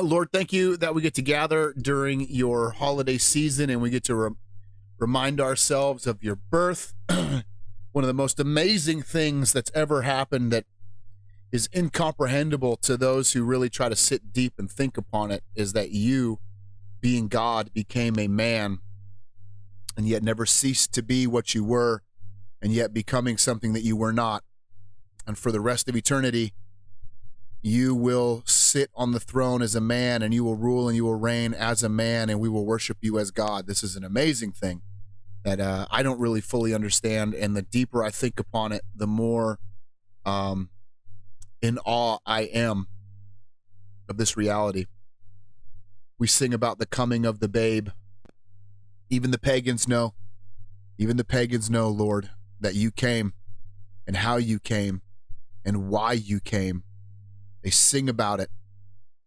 Lord, thank you that we get to gather during your holiday season and we get to remind ourselves of your birth. One of the most amazing things that's ever happened that is incomprehensible to those who really try to sit deep and think upon it is that you, being God, became a man and yet never ceased to be what you were and yet becoming something that you were not. And for the rest of eternity, you will sit on the throne as a man and you will rule and you will reign as a man and we will worship you as God. This is an amazing thing that I don't really fully understand. And the deeper I think upon it, the more in awe I am of this reality. We sing about the coming of the babe. Even the pagans know, Lord, that you came and how you came and why you came. They sing about it.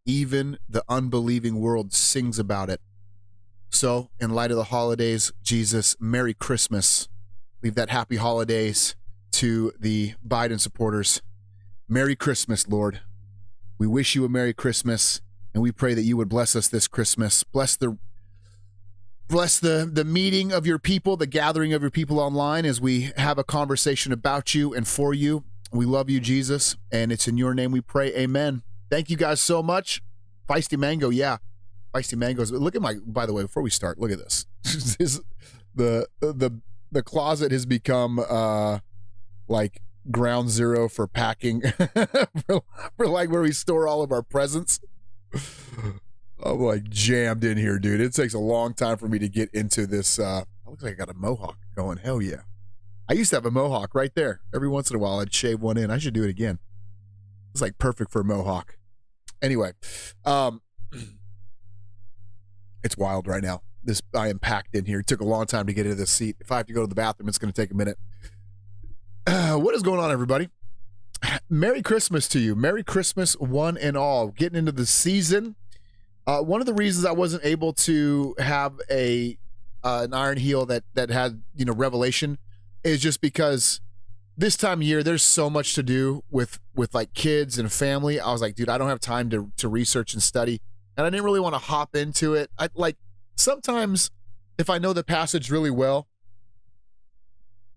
Even the unbelieving world sings about it. So, in light of the holidays, Jesus, Merry Christmas. Leave that happy holidays to the Biden supporters. Merry Christmas, Lord. We wish you a Merry Christmas, and we pray that you would bless us this Christmas. Bless the meeting of your people, the gathering of your people online as we have a conversation about you and for you. We love you, Jesus, and it's in your name we pray. Amen. Thank you guys so much. Feisty Mango, yeah. Feisty Mangoes. Look at by the way, before we start, look at this. The closet has become like ground zero for packing for like where we store all of our presents. I'm like jammed in here, dude. It takes a long time for me to get into this. It looks like I got a mohawk going. Hell yeah. I used to have a mohawk right there. Every once in a while, I'd shave one in. I should do it again. It's like perfect for a mohawk. Anyway, it's wild right now. I am packed in here. It took a long time to get into this seat. If I have to go to the bathroom, it's going to take a minute. What is going on, everybody? Merry Christmas to you. Merry Christmas, one and all. Getting into the season. One of the reasons I wasn't able to have an Iron Heel that had revelation is just because this time of year there's so much to do with like kids and family. I was like, dude, I don't have time to research and study, and I didn't really want to hop into it. I like sometimes if I know the passage really well,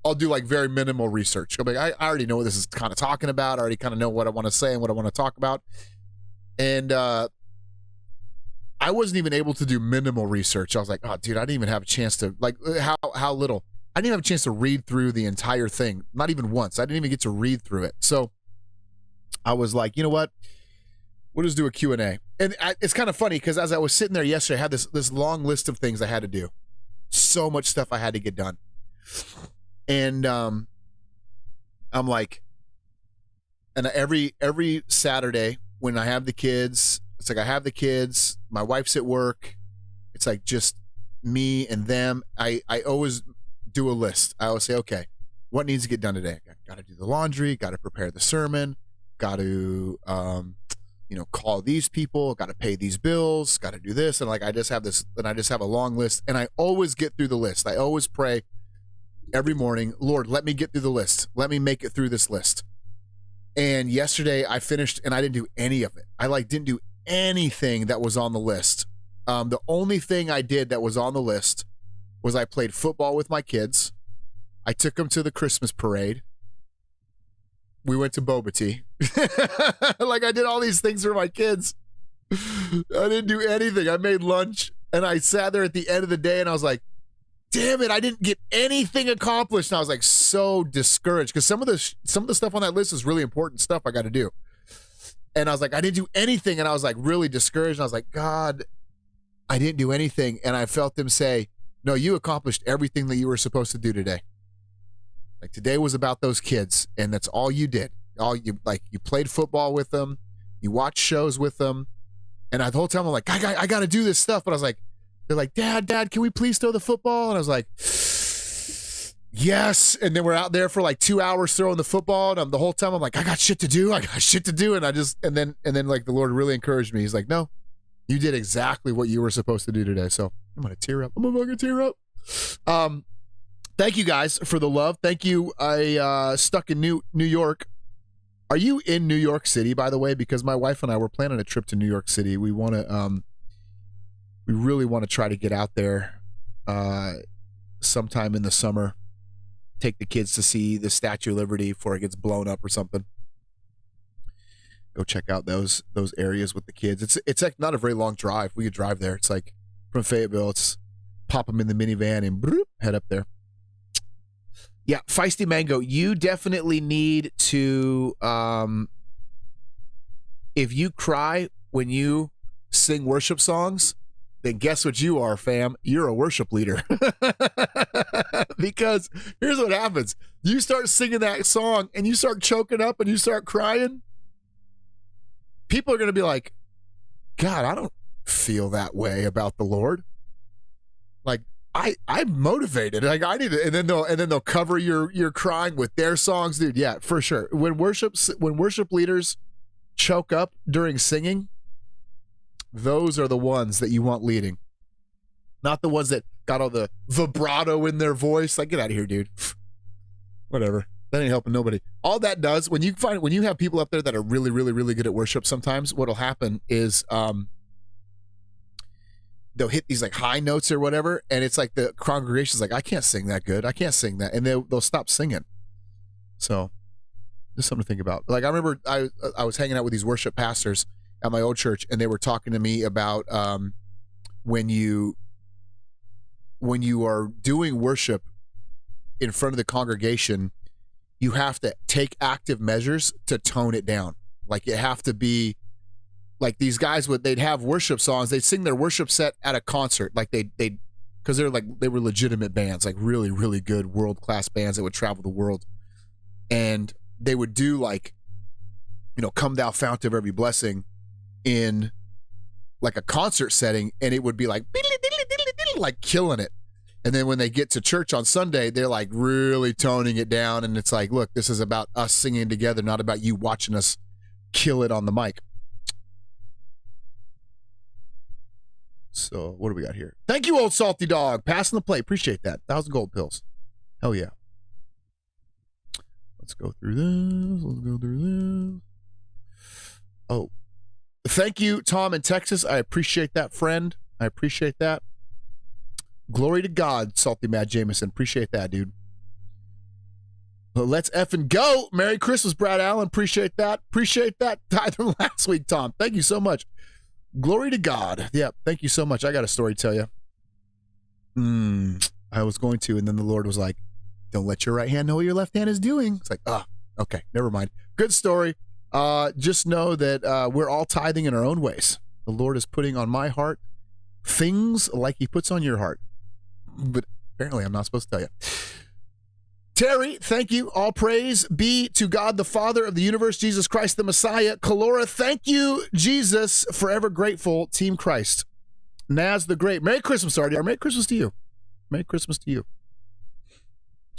I'll do like very minimal research. I'm like, I already know what this is kind of talking about. I already kind of know what I want to say and what I want to talk about, and I wasn't even able to do minimal research. I was like, oh, dude, I didn't even have a chance to, like, how little. I didn't have a chance to read through the entire thing. Not even once. I didn't even get to read through it. So I was like, you know what? We'll just do a Q&A. And it's kind of funny because as I was sitting there yesterday, I had this long list of things I had to do. So much stuff I had to get done. And I'm like, and every Saturday when I have the kids, it's like I have the kids, my wife's at work, it's like just me and them. I always do a list. I always say, okay, what needs to get done today? Got to do the laundry, got to prepare the sermon, got to call these people, got to pay these bills, got to do this. And like I just have a long list, and I always get through the list. I always pray every morning, Lord, let me get through the list. Let me make it through this list. And yesterday I finished and I didn't do any of it. I didn't do anything that was on the list. The only thing I did that was on the list was I played football with my kids. I took them to the Christmas parade. We went to Boba Tea. Like I did all these things for my kids. I didn't do anything. I made lunch and I sat there at the end of the day and I was like, damn it, I didn't get anything accomplished. And I was like so discouraged because some of the stuff on that list is really important stuff I got to do. And I was like, I didn't do anything. And I was like really discouraged. And I was like, God, I didn't do anything. And I felt them say, no, you accomplished everything that you were supposed to do today. Like today was about those kids. And that's all you did. You played football with them. You watched shows with them. And the whole time I'm like, I got to do this stuff. But I was like, they're like, Dad, can we please throw the football? And I was like, yes. And then we're out there for like 2 hours throwing the football. And the whole time I'm like, I got shit to do. And then like the Lord really encouraged me. He's like, no, you did exactly what you were supposed to do today. So I'm going to tear up. I'm going to fucking tear up. Thank you guys for the love. Thank you. I stuck in New York Are you in New York City, by the way? Because my wife and I were planning a trip to New York City. We want to, we really want to try to get out there sometime in the summer. Take the kids to see the Statue of Liberty before it gets blown up or something. Go check out those areas with the kids. It's like not a very long drive. We could drive there. It's like from Fayetteville. It's pop them in the minivan and bloop, head up there. Yeah, Feisty Mango, you definitely need to, if you cry when you sing worship songs, then guess what you are, fam? You're a worship leader. Because here's what happens. You start singing that song and you start choking up and you start crying. People are going to be like, God, I don't feel that way about the Lord. Like, I'm motivated. Like, I need to, and then they'll cover your crying with their songs, dude. Yeah, for sure. When worship leaders choke up during singing, those are the ones that you want leading, not the ones that got all the vibrato in their voice. Like, get out of here, dude. Whatever. That ain't helping nobody. All that does, when you have people up there that are really, really, really good at worship, sometimes what'll happen is they'll hit these like high notes or whatever, and it's like the congregation's like, I can't sing that good. I can't sing that. And they'll stop singing. So just something to think about. Like, I remember I was hanging out with these worship pastors at my old church, and they were talking to me about when you are doing worship in front of the congregation, you have to take active measures to tone it down. Like, you have to be like, these guys they'd have worship songs. They'd sing their worship set at a concert. Like they because they were legitimate bands, like really, really good world-class bands that would travel the world. And they would do like, Come Thou Fount of Every Blessing in like a concert setting, and it would be like killing it. And then when they get to church on Sunday, they're like really toning it down, and it's like, look, this is about us singing together, not about you watching us kill it on the mic. So what do we got here? Thank you, old salty dog. Passing the plate. Appreciate that. 1,000 gold pills. Hell yeah. Let's go through this. Oh, thank you, Tom in Texas. I appreciate that, friend. I appreciate that. Glory to God, Salty Mad Jameson. Appreciate that, dude. But let's effing go. Merry Christmas, Brad Allen. Appreciate that. Appreciate that. Died from last week, Tom. Thank you so much. Glory to God. Yeah, thank you so much. I got a story to tell you. I was going to, and then the Lord was like, don't let your right hand know what your left hand is doing. It's like, okay, never mind. Good story. Just know that we're all tithing in our own ways. The Lord is putting on my heart things like he puts on your heart. But apparently I'm not supposed to tell you. Terry, thank you. All praise be to God, the Father of the universe, Jesus Christ, the Messiah. Kalora, thank you, Jesus. Forever grateful, Team Christ. Naz the Great. Merry Christmas, Artie. Merry Christmas to you. Merry Christmas to you.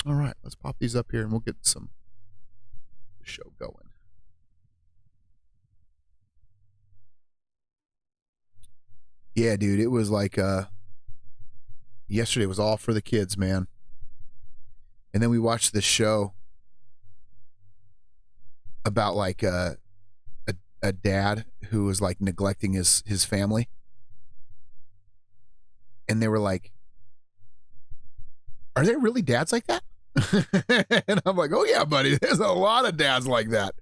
All right, let's pop these up here and we'll get some show going. Yeah, dude, it was like yesterday was all for the kids, man. And then we watched this show about like a dad who was like neglecting his family. And they were like, are there really dads like that? And I'm like, oh yeah, buddy, there's a lot of dads like that.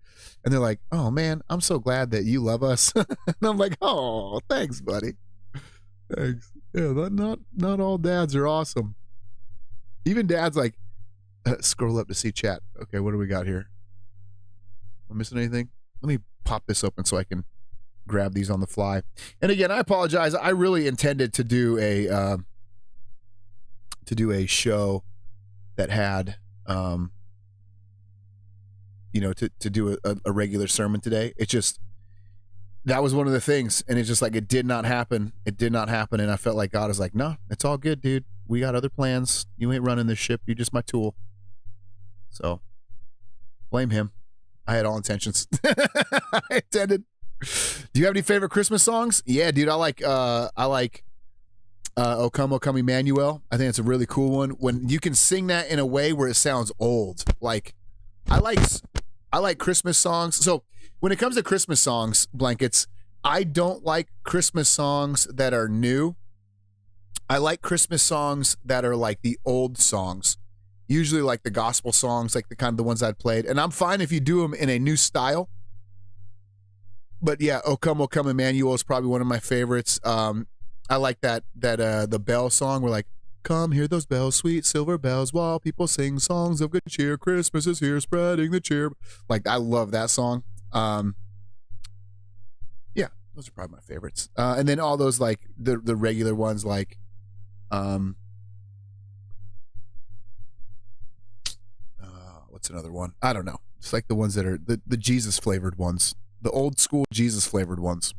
And they're like, oh man, I'm so glad that you love us. And I'm like, oh, thanks, buddy. Thanks. Yeah, not all dads are awesome. Even dads like, scroll up to see chat. Okay, what do we got here? Am I missing anything? Let me pop this open so I can grab these on the fly. And again, I apologize. I really intended to do a show that had to do a regular sermon today. It just, that was one of the things, and it's just like, it did not happen. It did not happen. And I felt like God is like, no, it's all good, dude. We got other plans. You ain't running this ship. You're just my tool. So blame him. I had all intentions. I intended. Do you have any favorite Christmas songs? Yeah, dude. I like O Come, O Come Emmanuel. I think it's a really cool one. When you can sing that in a way where it sounds old. Like I I like Christmas songs. So when it comes to Christmas songs, Blankets, I don't like Christmas songs that are new. I like Christmas songs that are like the old songs, usually like the gospel songs, like the kind of the ones I'd played. And I'm fine if you do them in a new style. But yeah, O Come, Emmanuel is probably one of my favorites. I like that the bell song. We're like, come hear those bells, sweet silver bells, while people sing songs of good cheer. Christmas is here, spreading the cheer. Like, I love that song. Yeah, those are probably my favorites. And then all those like the regular ones, like, what's another one? I don't know. It's like the ones that are the Jesus flavored ones, the old school Jesus flavored ones.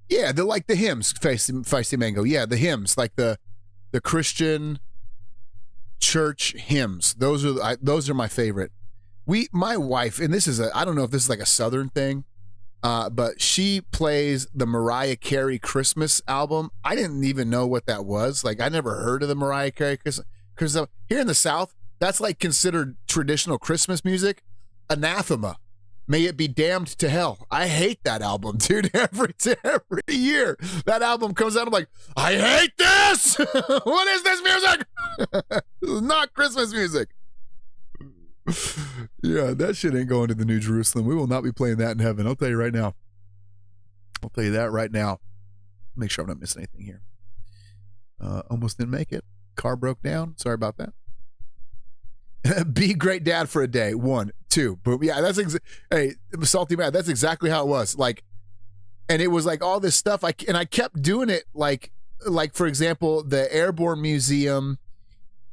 Yeah, they're like the hymns, Feisty Mango. Yeah, the hymns, like the Christian church hymns. Those are my favorite. My wife, and this is I don't know if this is like a Southern thing, but she plays the Mariah Carey Christmas album. I didn't even know what that was. Like, I never heard of the Mariah Carey Christmas. Because here in the South, that's like considered traditional Christmas music. Anathema. May it be damned to hell. I hate that album, dude. Every year that album comes out, I'm like, I hate this. What is this music? It's not Christmas music. Yeah, that shit ain't going to the New Jerusalem. We will not be playing that in heaven. I'll tell you right now. I'll tell you that right now. Make sure I'm not missing anything here. Almost didn't make it. Car broke down. Sorry about that. Be great dad for a day. 1, 2, boom. Yeah, that's hey, Salty Mad. That's exactly how it was. Like, and it was like all this stuff. I kept doing it. Like for example, the Airborne Museum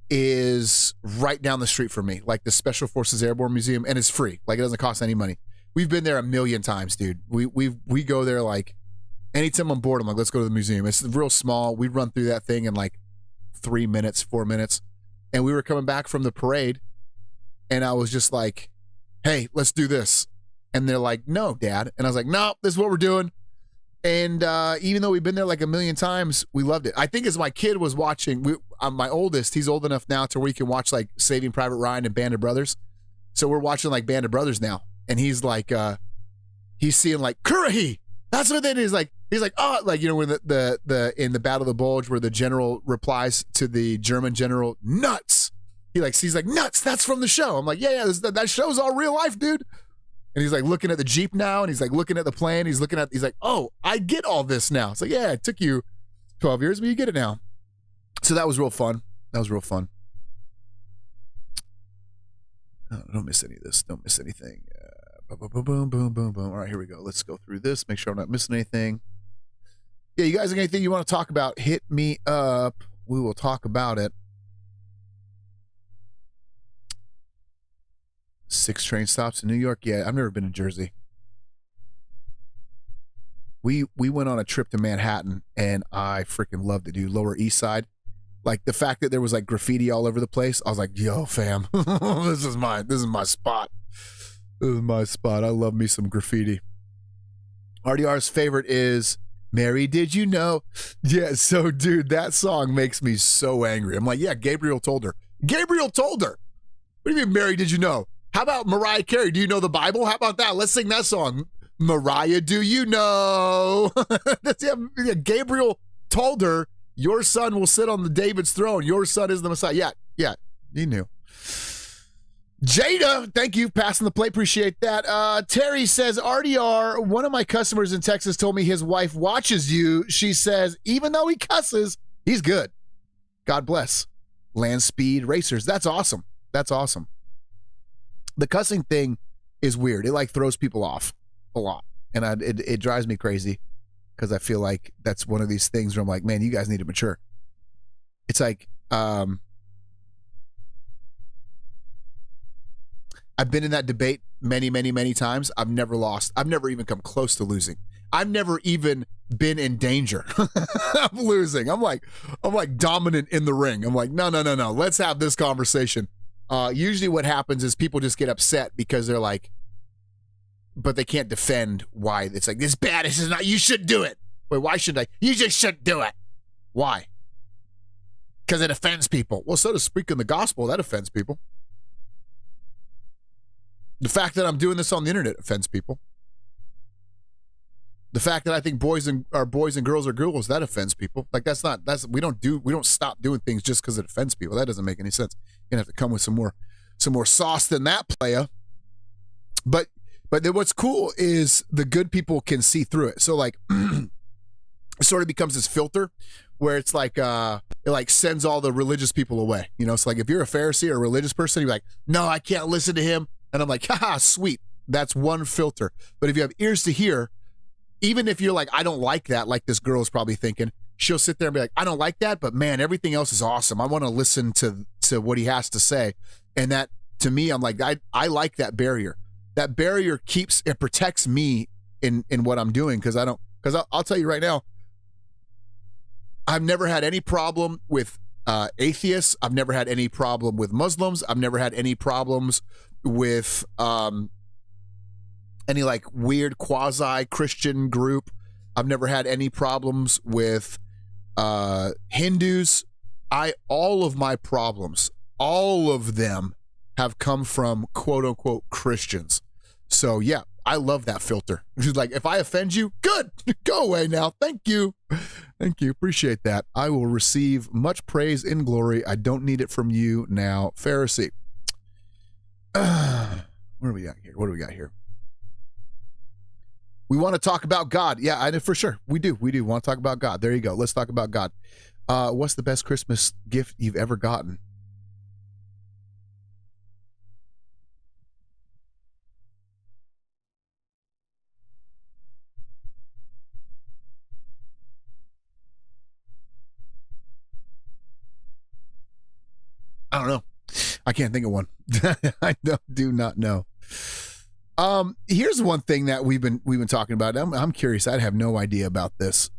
is right down the street from me. Like the Special Forces Airborne Museum, and it's free. Like, it doesn't cost any money. We've been there a million times, dude. We go there like anytime I'm bored. I'm like, let's go to the museum. It's real small. We run through that thing in like 3 minutes, 4 minutes. And we were coming back from the parade, and I was just like, hey, let's do this. And they're like, no, Dad. And I was like, no, this is what we're doing. And even though we've been there like a million times, we loved it. I think as my kid was watching, my oldest, he's old enough now to where he can watch like Saving Private Ryan and Band of Brothers. So we're watching like Band of Brothers now. And he's like, he's seeing like, Currahee. That's what it is. Like, he's like, oh, like, you know, when the in the Battle of the Bulge where the general replies to the German general, nuts. He's like, nuts, that's from the show. I'm like, yeah, that show's all real life, dude. And he's like looking at the Jeep now, and he's like looking at the plane. He's like, oh, I get all this now. It's like, yeah, it took you 12 years, but you get it now. So that was real fun. Oh, don't miss any of this. Don't miss anything. Boom, boom, boom, boom, boom. All right, here we go. Let's go through this. Make sure I'm not missing anything. Yeah, you guys have anything you want to talk about? Hit me up. We will talk about it. 6 train stops in New York. Yeah, I've never been to Jersey. We went on a trip to Manhattan, and I freaking loved it, dude. Lower East Side. Like, the fact that there was like graffiti all over the place, I was like, yo, fam, this is my spot. This is my spot. I love me some graffiti. RDR's favorite is Mary, Did You Know? Yeah, so dude, that song makes me so angry. I'm like, yeah, Gabriel told her. Gabriel told her. What do you mean, Mary, did you know? How about Mariah Carey? Do you know the Bible? How about that? Let's sing that song. Mariah, do you know? Yeah, Gabriel told her, your son will sit on the David's throne. Your son is the Messiah. Yeah, he knew. Jada, thank you. Passing the plate. Appreciate that. Terry says, RDR, one of my customers in Texas told me his wife watches you. She says, even though he cusses, he's good. God bless. Land Speed Racers. That's awesome. That's awesome. The cussing thing is weird. It like throws people off a lot. And it drives me crazy because I feel like that's one of these things where I'm like, man, you guys need to mature. It's like, I've been in that debate many, many, many times. I've never lost. I've never even come close to losing. I've never even been in danger of losing. I'm like dominant in the ring. I'm like, no. Let's have this conversation. Usually what happens is people just get upset because they're like, but they can't defend why. It's like, this bad. This is not, you should do it. Wait, why should I? You just shouldn't do it. Why? Because it offends people. Well, so to speak in the gospel, that offends people. The fact that I'm doing this on the internet offends people. The fact that I think boys and girls are girls, that offends people. Like we don't stop doing things just because it offends people. That doesn't make any sense. You're gonna have to come with some more sauce than that, playa. But then what's cool is the good people can see through it. So like it sort of becomes this filter where it's like it like sends all the religious people away. You know, it's like if you're a Pharisee or a religious person, you're like, no, I can't listen to him. And I'm like, haha, sweet. That's one filter. But if you have ears to hear, even if you're like, I don't like that, like this girl is probably thinking, she'll sit there and be like, I don't like that, but man, everything else is awesome. I want to listen to what he has to say. And that, to me, I'm like, I like that barrier. That barrier protects me in what I'm doing, because I'll tell you right now, I've never had any problem with atheists. I've never had any problem with Muslims. I've never had any problems with any like weird quasi-Christian group. I've never had any problems with Hindus. All of my problems, all of them have come from quote unquote Christians. So yeah, I love that filter. She's like, if I offend you, good, go away now. Thank you. Thank you. Appreciate that. I will receive much praise and glory. I don't need it from you now, Pharisee. What do we got here? What do we got here? We want to talk about God. Yeah, I know for sure. We do want to talk about God. There you go. Let's talk about God. What's the best Christmas gift you've ever gotten? I don't know. I can't think of one. I do not know. Here's one thing that we've been talking about. I'm curious. I have no idea about this.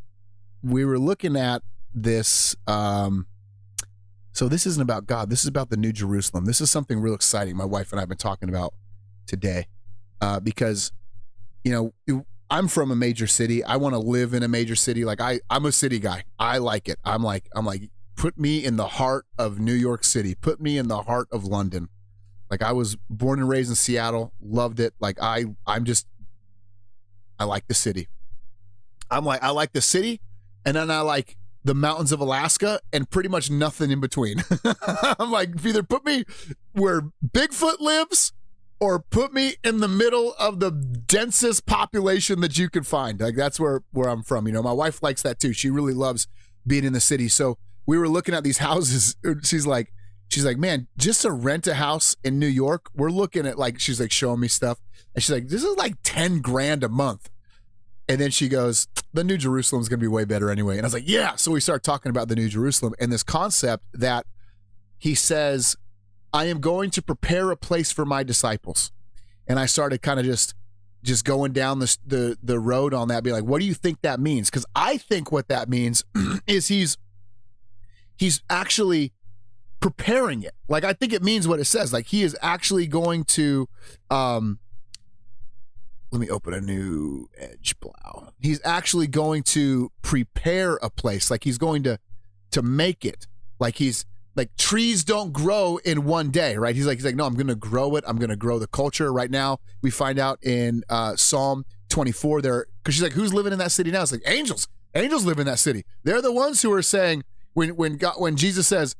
We were looking at this. So this isn't about God. This is about the New Jerusalem. This is something real exciting my wife and I have been talking about today, because, you know, I'm from a major city. I want to live in a major city. Like I'm a city guy. I like it. I'm like, put me in the heart of New York City. Put me in the heart of London. Like I was born and raised in Seattle, loved it. Like I like the city. I like the city, and then I like the mountains of Alaska and pretty much nothing in between. I'm like, either put me where Bigfoot lives or put me in the middle of the densest population that you can find. Like that's where I'm from. You know, my wife likes that too. She really loves being in the city. So we were looking at these houses. She's like, man, just to rent a house in New York, we're looking at like, she's like showing me stuff. And she's like, this is like 10 grand a month. And then she goes, the New Jerusalem is going to be way better anyway. And I was like, yeah. So we start talking about the New Jerusalem and this concept that he says, I am going to prepare a place for my disciples. And I started kind of just going down the road on that, be like, what do you think that means? Because I think what that means is he's actually preparing it. Like, I think it means what it says. Like, he is actually going to, let me open a new Edge Plow. He's actually going to prepare a place. Like, he's going to make it. Like, he's like, trees don't grow in one day, right? He's like, no, I'm going to grow it. I'm going to grow the culture. Right now, we find out in Psalm 24 there, because she's like, who's living in that city now? It's like angels. Angels live in that city. They're the ones who are saying, when Jesus says,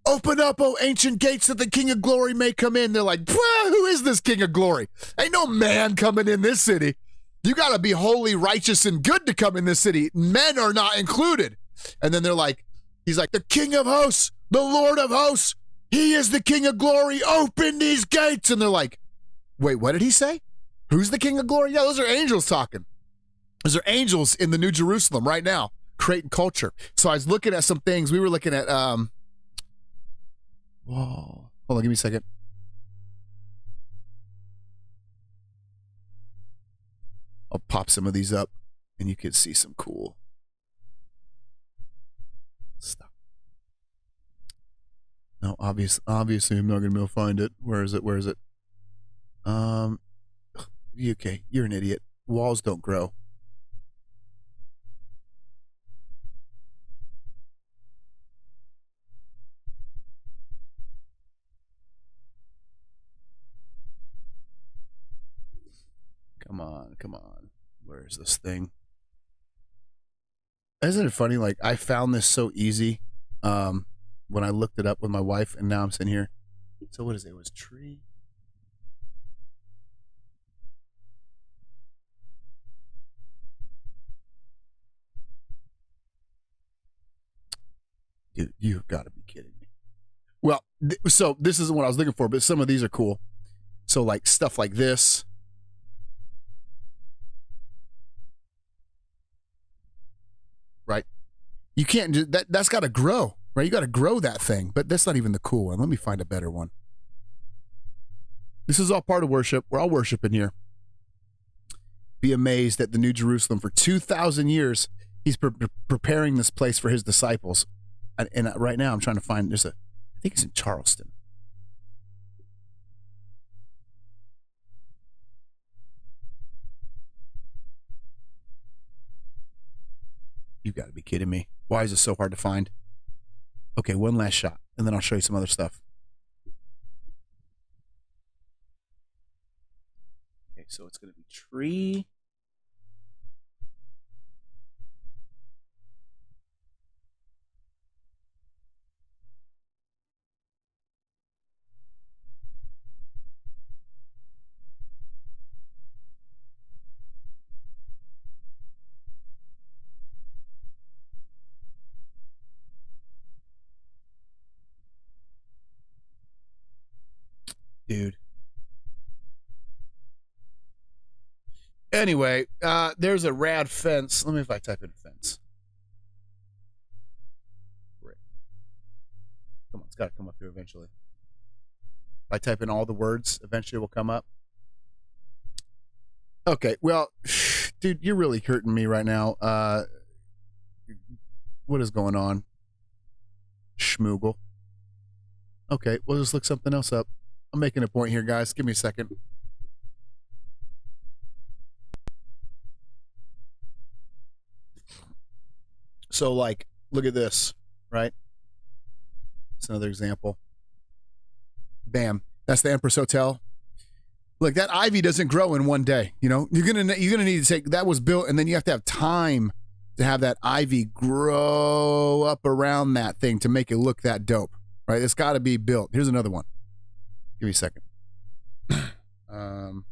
open up, O ancient gates, that the King of Glory may come in. They're like, who is this King of Glory? Ain't no man coming in this city. You got to be holy, righteous, and good to come in this city. Men are not included. And then they're like, he's like, the King of hosts, the Lord of hosts, he is the King of Glory. Open these gates. And they're like, wait, what did he say? Who's the King of Glory? Yeah, those are angels talking. Those are angels in the New Jerusalem right now, creating culture. So I was looking at some things. We were looking at, whoa, hold on, give me a second. I'll pop some of these up and you can see some cool stuff. No, obviously I'm not going to be able to find it. Where is it? Okay, you're an idiot. Walls don't grow. Come on. Where's this thing? Isn't it funny? Like, I found this so easy when I looked it up with my wife, and now I'm sitting here. So what is it? It was tree. Dude, you've got to be kidding me. Well, so this isn't what I was looking for, but some of these are cool. So like stuff like this. Right? You can't do that. That's got to grow, right? You got to grow that thing, but that's not even the cool one. Let me find a better one. This is all part of worship. We're all worshiping here. Be amazed at the New Jerusalem. For 2,000 years, he's preparing this place for his disciples. And right now I'm trying to find, I think it's in Charleston. You got to be kidding me. Why is it so hard to find? Okay, one last shot, and then I'll show you some other stuff. Okay, so it's going to be tree. Dude. Anyway, there's a rad fence. Let me if I type in fence. Right. Come on, it's got to come up here eventually. If I type in all the words, eventually it will come up. Okay, well, dude, you're really hurting me right now. What is going on? Schmoogle. Okay, we'll just look something else up. I'm making a point here, guys. Give me a second. So, like, look at this, right? It's another example. Bam. That's the Empress Hotel. Look, that ivy doesn't grow in one day. You know, you're gonna need to take that was built, and then you have to have time to have that ivy grow up around that thing to make it look that dope, right? It's got to be built. Here's another one. Give me a second. No,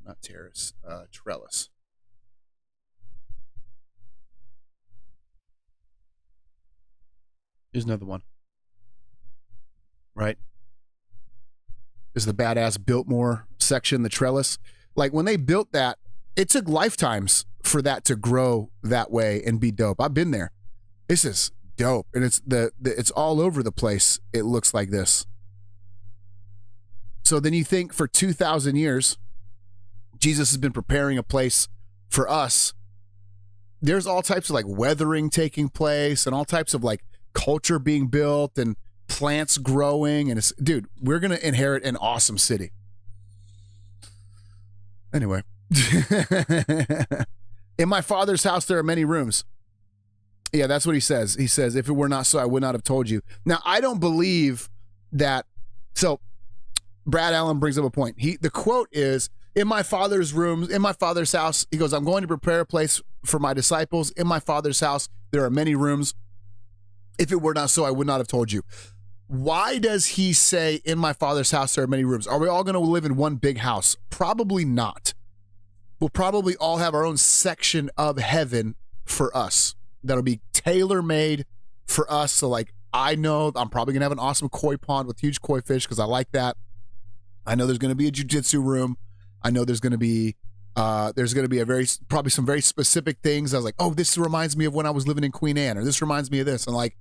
not terrace. Trellis. Here's another one. Right? Is the badass Biltmore section, the trellis. Like when they built that, it took lifetimes for that to grow that way and be dope. I've been there. This is dope. And it's it's all over the place. It looks like this. So then you think for 2,000 years, Jesus has been preparing a place for us. There's all types of like weathering taking place and all types of like culture being built and plants growing, and it's, dude, we're gonna inherit an awesome city. Anyway, in my Father's house there are many rooms. Yeah, that's what he says. He says, if it were not so, I would not have told you. Now, I don't believe that. So Brad Allen brings up a point. The quote is, in my Father's rooms, in my Father's house, he goes, I'm going to prepare a place for my disciples. In my Father's house there are many rooms. If it were not so, I would not have told you. Why does he say, in my Father's house there are many rooms? Are we all going to live in one big house? Probably not. We'll probably all have our own section of heaven for us that'll be tailor-made for us. So like, I know I'm probably going to have an awesome koi pond with huge koi fish because I like that. I know there's going to be a jiu-jitsu room. I know there's going to be probably some very specific things. I was like, oh, this reminds me of when I was living in Queen Anne, or this reminds me of this. And like,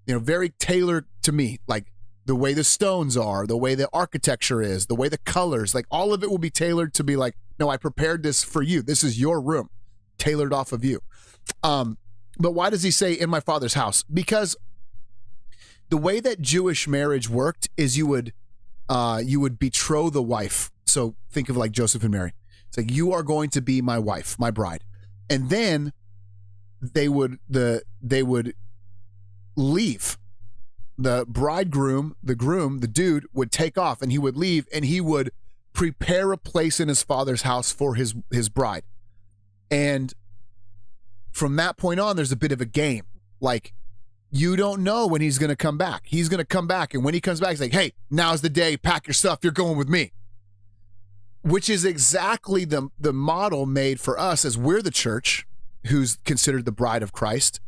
you know, very tailored to me, like the way the stones are, the way the architecture is, the way the colors, like all of it will be tailored to be like, no, I prepared this for you. This is your room, tailored off of you. But why does he say in my Father's house? Because the way that Jewish marriage worked is you would betroth the wife. So think of like Joseph and Mary. It's like, you are going to be my wife, my bride. And then they would leave. The bridegroom, the groom, the dude would take off and he would leave and he would prepare a place in his father's house for his bride. And from that point on, there's a bit of a game. Like, you don't know when he's going to come back. He's going to come back. And when he comes back, he's like, hey, now's the day. Pack your stuff. You're going with me. Which is exactly the model made for us as we're the church who's considered the bride of Christ.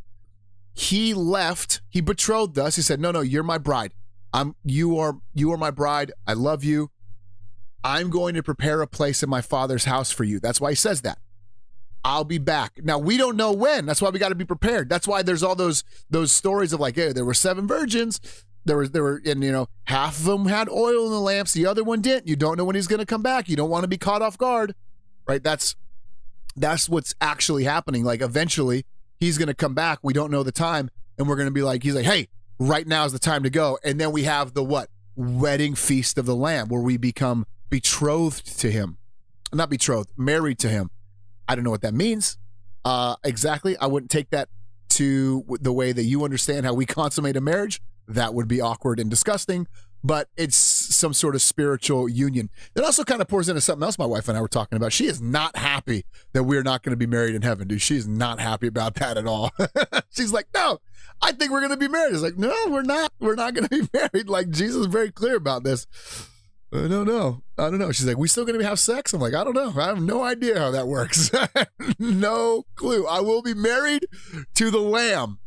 He left. He betrothed us. He said, no, you're my bride. You are my bride. I love you. I'm going to prepare a place in my Father's house for you. That's why he says that. I'll be back. Now, we don't know when. That's why we got to be prepared. That's why there's all those stories of like, hey, there were 7 virgins. There were, and half of them had oil in the lamps. The other one didn't. You don't know when he's going to come back. You don't want to be caught off guard, right? That's what's actually happening. Like, eventually he's going to come back. We don't know the time. And we're going to be like, he's like, hey, right now is the time to go. And then we have the what? Wedding feast of the Lamb, where we become betrothed to him. Not betrothed, married to him. I don't know what that means exactly. I wouldn't take that to the way that you understand how we consummate a marriage. That would be awkward and disgusting, but it's some sort of spiritual union. It also kind of pours into something else my wife and I were talking about. She is not happy that we're not going to be married in heaven, dude. She's not happy about that at all. She's like, no, I think we're going to be married. It's like, no, we're not. We're not going to be married. Like, Jesus is very clear about this. I don't know. She's like, we still going to have sex? I'm like, I don't know. I have no idea how that works. No clue. I will be married to the Lamb.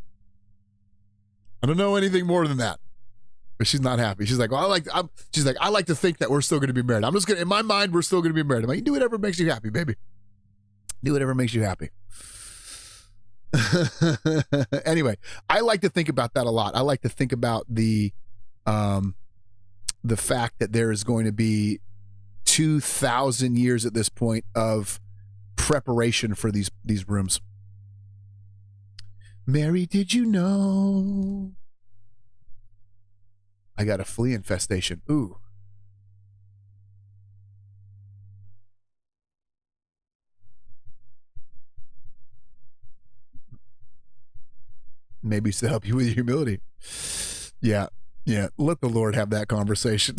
I don't know anything more than that. But she's not happy. She's like, well, I like to think that we're still going to be married. I'm just going to, in my mind, we're still going to be married. I'm like, do whatever makes you happy, baby. Do whatever makes you happy. Anyway, I like to think about that a lot. I like to think about the fact that there is going to be 2,000 years at this point of preparation for these rooms. Mary, did you know? I got a flea infestation. Ooh. Maybe it's to help you with your humility. Yeah. Let the Lord have that conversation.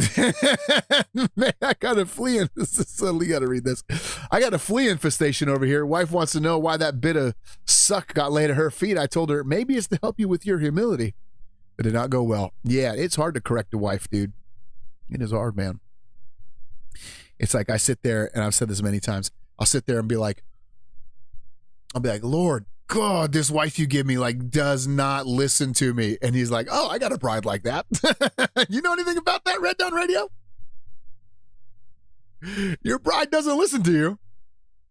Man, I got a flea. Suddenly got to read this. I got a flea infestation over here. Wife wants to know why that bit of suck got laid at her feet. I told her maybe it's to help you with your humility. It did not go well. Yeah, it's hard to correct a wife, dude. It is hard, man. It's like I sit there, and I've said this many times. I'll sit there and be like, Lord, God, this wife you give me does not listen to me. And he's like, oh, I got a bride like that. You know anything about that, Red Dawn Radio? Your bride doesn't listen to you,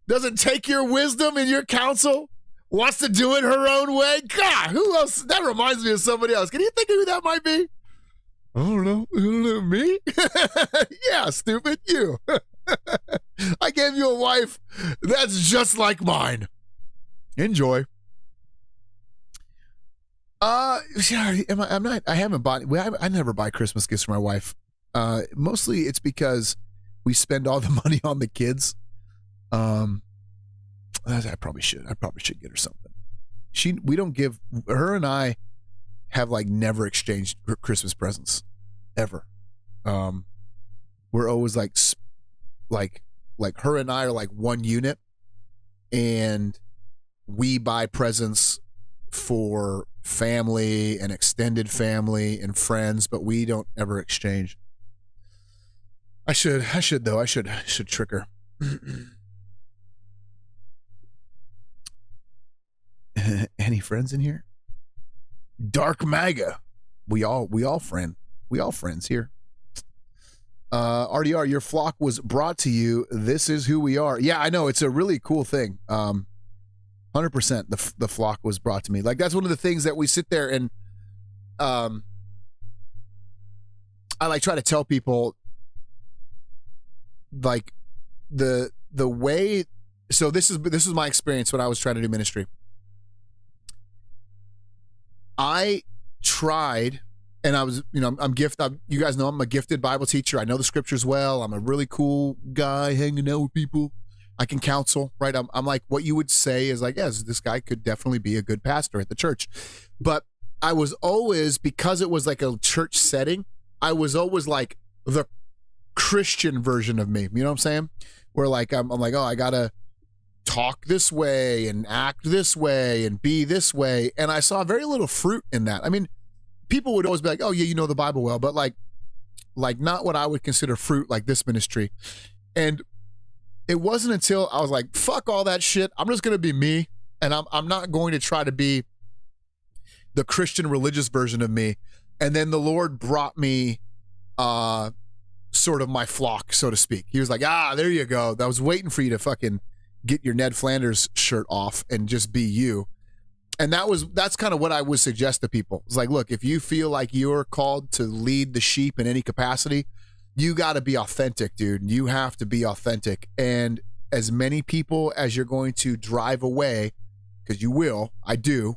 doesn't take your wisdom and your counsel, wants to do it her own way. God, who else? That reminds me of somebody else. Can you think of who that might be? I don't know. Me? Yeah, stupid, you. I gave you a wife that's just like mine. Enjoy. I never buy Christmas gifts for my wife. Mostly it's because we spend all the money on the kids. I probably should get her something. We don't give, her and I have never exchanged Christmas presents ever. We're always like her and I are one unit, and we buy presents for family and extended family and friends, but we don't ever exchange. I should though. I should trick her. Any friends in here? Dark MAGA. We all friends here. RDR, your flock was brought to you. This is who we are. Yeah, I know. It's a really cool thing. 100% the flock was brought to me. That's one of the things that we sit there and I try to tell people the way. So this is my experience when I was trying to do ministry. I tried, and I was, I'm gifted. You guys know I'm a gifted Bible teacher. I know the scriptures well. I'm a really cool guy hanging out with people. I can counsel, right? I'm like, what you would say is like, yes, this guy could definitely be a good pastor at the church. But I was always, because it was like a church setting, I was always like the Christian version of me. You know what I'm saying? Where like, I'm like, oh, I gotta talk this way and act this way and be this way. And I saw very little fruit in that. I mean, people would always be like, oh yeah, you know the Bible well, but like not what I would consider fruit like this ministry. And it wasn't until I was like, fuck all that shit. I'm just going to be me. And I'm not going to try to be the Christian religious version of me. And then the Lord brought me sort of my flock, so to speak. He was like, there you go. I was waiting for you to fucking get your Ned Flanders shirt off and just be you. And that's kind of what I would suggest to people. It's like, look, if you feel like you're called to lead the sheep in any capacity, you got to be authentic, dude. You have to be authentic. And as many people as you're going to drive away, because you will, I do,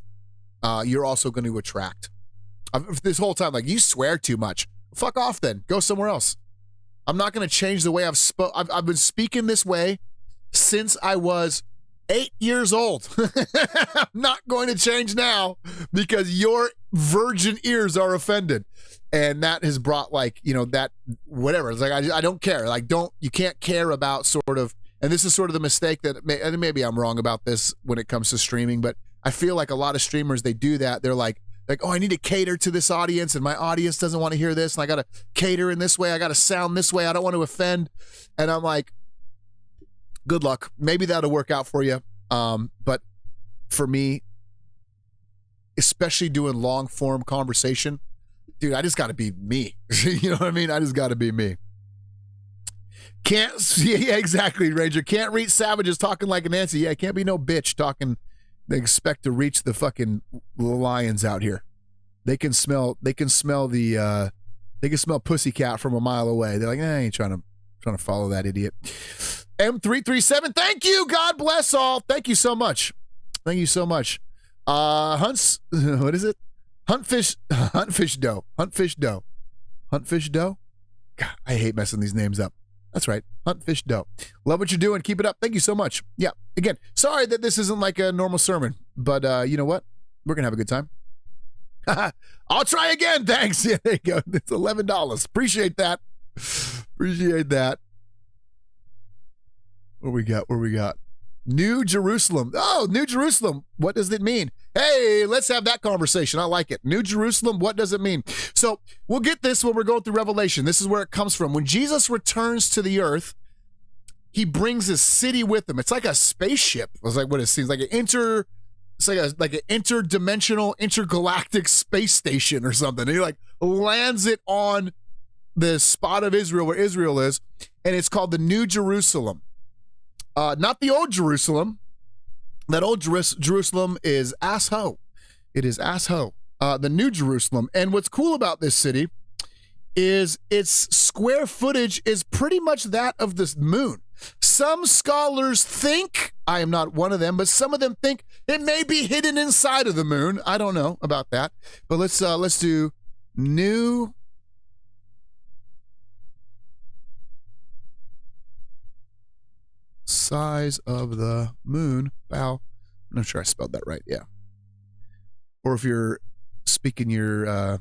you're also going to attract. This whole time, like, you swear too much. Fuck off then. Go somewhere else. I'm not going to change the way I've been speaking this way since I was 8 years old. I'm not going to change now because your virgin ears are offended. And that has brought like, that whatever. It's like, I don't care. Like, you can't care about sort of, and this is sort of the mistake that maybe I'm wrong about this when it comes to streaming, but I feel like a lot of streamers, they do that. They're like, oh, I need to cater to this audience and my audience doesn't want to hear this. And I got to cater in this way. I got to sound this way. I don't want to offend. And I'm like, good luck. Maybe that'll work out for you. But for me, especially doing long form conversation, dude, I just got to be me. You know what I mean? I just got to be me. Yeah, exactly, Ranger. Can't reach savages talking like a Nancy. Yeah, can't be no bitch talking. They expect to reach the fucking lions out here. They can smell pussycat from a mile away. They're like, I ain't trying to follow that idiot. M337, thank you. God bless all. Thank you so much. Thank you so much. Hunts, what is it? Huntfish dough. God, I hate messing these names up. That's right. Huntfish dough. Love what you're doing. Keep it up. Thank you so much. Yeah. Again, sorry that this isn't like a normal sermon, but you know what? We're going to have a good time. I'll try again. Thanks. Yeah, there you go. It's $11. Appreciate that. Appreciate that. What we got? New Jerusalem. Oh, New Jerusalem. What does it mean? Hey, let's have that conversation. I like it. New Jerusalem. What does it mean? So we'll get this when we're going through Revelation. This is where it comes from. When Jesus returns to the earth, he brings his city with him. It's like a spaceship. It's like what it seems like an interdimensional, intergalactic space station or something. And he like lands it on the spot of Israel where Israel is, and it's called the New Jerusalem. Not the old Jerusalem. That old Jerusalem is ass-ho. It is ass-ho. The New Jerusalem. And what's cool about this city is its square footage is pretty much that of the moon. Some scholars think, I am not one of them, but some of them think it may be hidden inside of the moon. I don't know about that. But let's do New size of the moon. Wow. I'm not sure I spelled that right. Yeah. Or if you're speaking your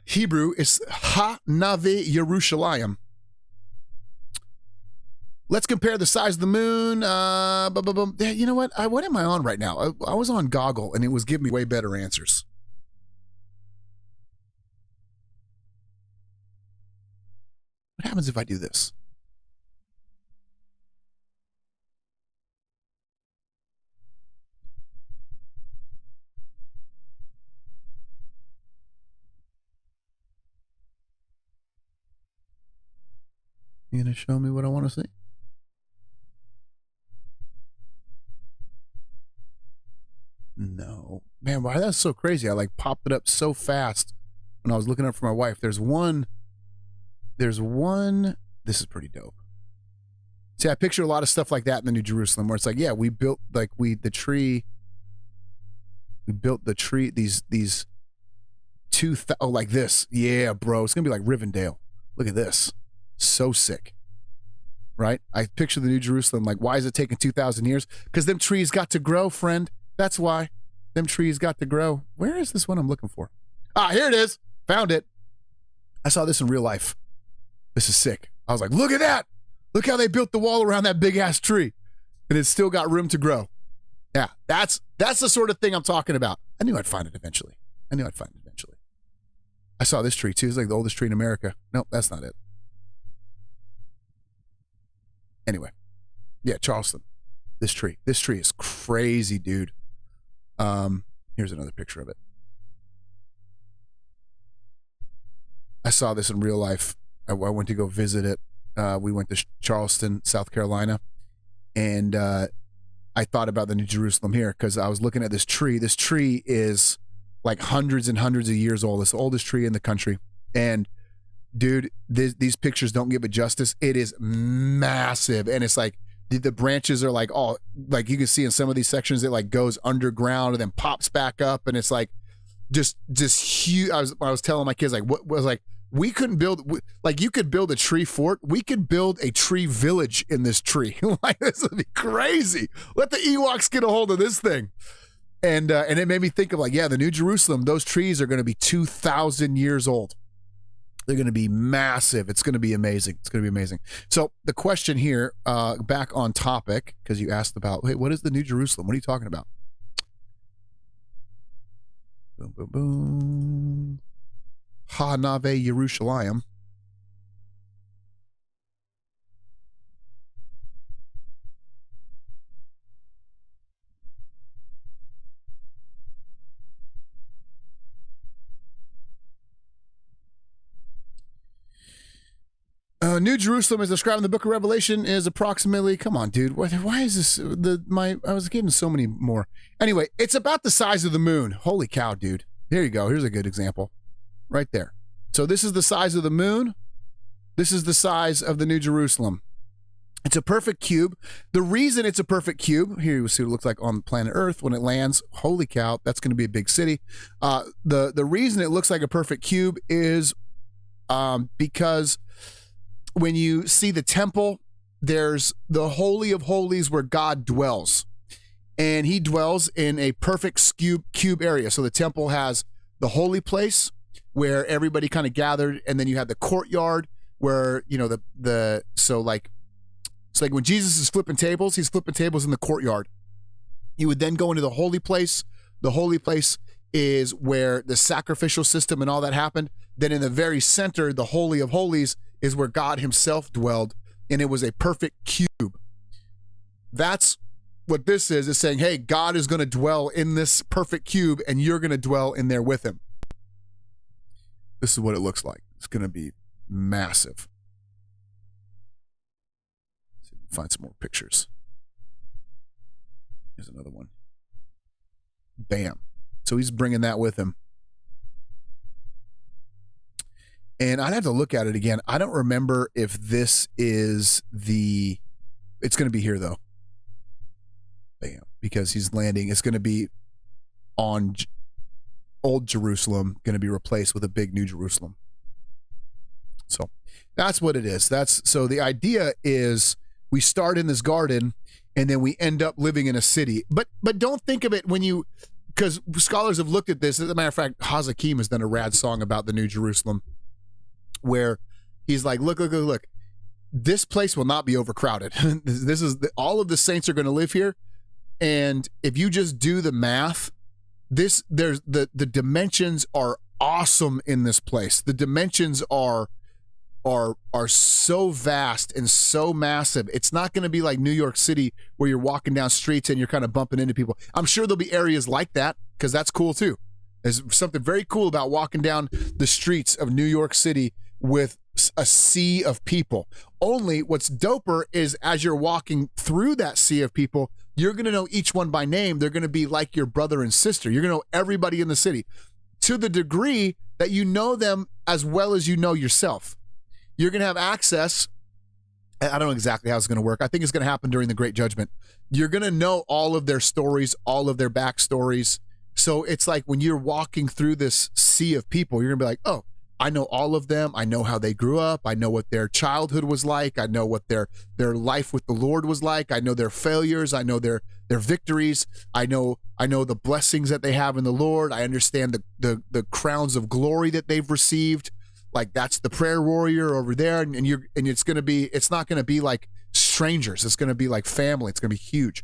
Hebrew, it's Ha-Navi Yerushalayim. Let's compare the size of the moon. You know what? What am I on right now? I was on Goggle and it was giving me way better answers. What happens if I do this? You gonna show me what I want to see? No. Man, why that's so crazy. I like popped it up so fast when I was looking up for my wife. There's one. This is pretty dope. See, I picture a lot of stuff like that in the New Jerusalem where it's like, yeah, we built these like this. Yeah, bro. It's gonna be like Rivendell. Look at this. So sick. right? I picture the New Jerusalem, like, why is it taking 2,000 years? Because them trees got to grow, friend. That's why. Them trees got to grow. Where is this one I'm looking for? Ah, here it is. Found it. I saw this in real life. This is sick. I was like, look at that. Look how they built the wall around that big ass tree. And it's still got room to grow. Yeah, that's the sort of thing I'm talking about. I knew I'd find it eventually. I saw this tree too. It's like the oldest tree in America. No, that's not it. Anyway, yeah, Charleston. This tree is crazy, dude. Here's another picture of it. I saw this in real life. I went to go visit it. We went to Charleston, South Carolina, and I thought about the New Jerusalem here because I was looking at this tree. This tree is like hundreds and hundreds of years old. It's the oldest tree in the country. And dude, these pictures don't give it justice. It is massive. And it's like the branches are like all, like you can see in some of these sections, it like goes underground and then pops back up. And it's like just huge. I was telling my kids, like, what was like, we couldn't build, like you could build a tree fort. We could build a tree village in this tree. Like this would be crazy. Let the Ewoks get a hold of this thing. And it made me think of like, yeah, the New Jerusalem, those trees are going to be 2,000 years old. They're going to be massive. It's going to be amazing. So the question here, back on topic, because you asked about, hey, what is the New Jerusalem? What are you talking about? Boom, boom, boom. Ha Nave Yerushalayim. New Jerusalem, as described in the book of Revelation, is approximately, come on, dude, why is this, I was getting so many more. Anyway, it's about the size of the moon. Holy cow, dude. There you go. Here's a good example. Right there. So this is the size of the moon. This is the size of the New Jerusalem. It's a perfect cube. The reason it's a perfect cube, here you see what it looks like on planet Earth when it lands. Holy cow, that's going to be a big city. The reason it looks like a perfect cube is because when you see the temple, there's the Holy of Holies where God dwells. And he dwells in a perfect cube area. So the temple has the holy place where everybody kind of gathered, and then you have the courtyard where, you know, so like when Jesus is flipping tables, he's flipping tables in the courtyard. You would then go into the holy place. The holy place is where the sacrificial system and all that happened. Then in the very center, the Holy of Holies is where God himself dwelled, and it was a perfect cube. That's what this is saying, hey, God is going to dwell in this perfect cube, and you're going to dwell in there with him. This is what it looks like. It's going to be massive. Let's see if we can find some more pictures. Here's another one. Bam. So he's bringing that with him. And I'd have to look at it again. I don't remember if this is it's going to be here though. Bam. Because he's landing. It's going to be on Old Jerusalem, going to be replaced with a big New Jerusalem. So that's what it is. So the idea is we start in this garden and then we end up living in a city. But don't think of it because scholars have looked at this. As a matter of fact, Hazakim has done a rad song about the New Jerusalem, where he's like, look, this place will not be overcrowded. This is all of the saints are going to live here. And if you just do the math, there's the dimensions are awesome in this place. The dimensions are so vast and so massive. It's not going to be like New York City where you're walking down streets and you're kind of bumping into people. I'm sure there'll be areas like that because that's cool too. There's something very cool about walking down the streets of New York City with a sea of people. Only what's doper is as you're walking through that sea of people, you're going to know each one by name. They're going to be like your brother and sister. You're going to know everybody in the city to the degree that you know them as well as you know yourself. You're going to have access. I don't know exactly how it's going to work. I think it's going to happen during the Great Judgment. You're going to know all of their stories, all of their backstories. So it's like when you're walking through this sea of people, you're going to be like, oh, I know all of them. I know how they grew up. I know what their childhood was like. I know what their life with the Lord was like. I know their failures. I know their victories. I know the blessings that they have in the Lord. I understand the crowns of glory that they've received. Like, that's the prayer warrior over there, and it's not gonna be like strangers. It's gonna be like family. It's gonna be huge.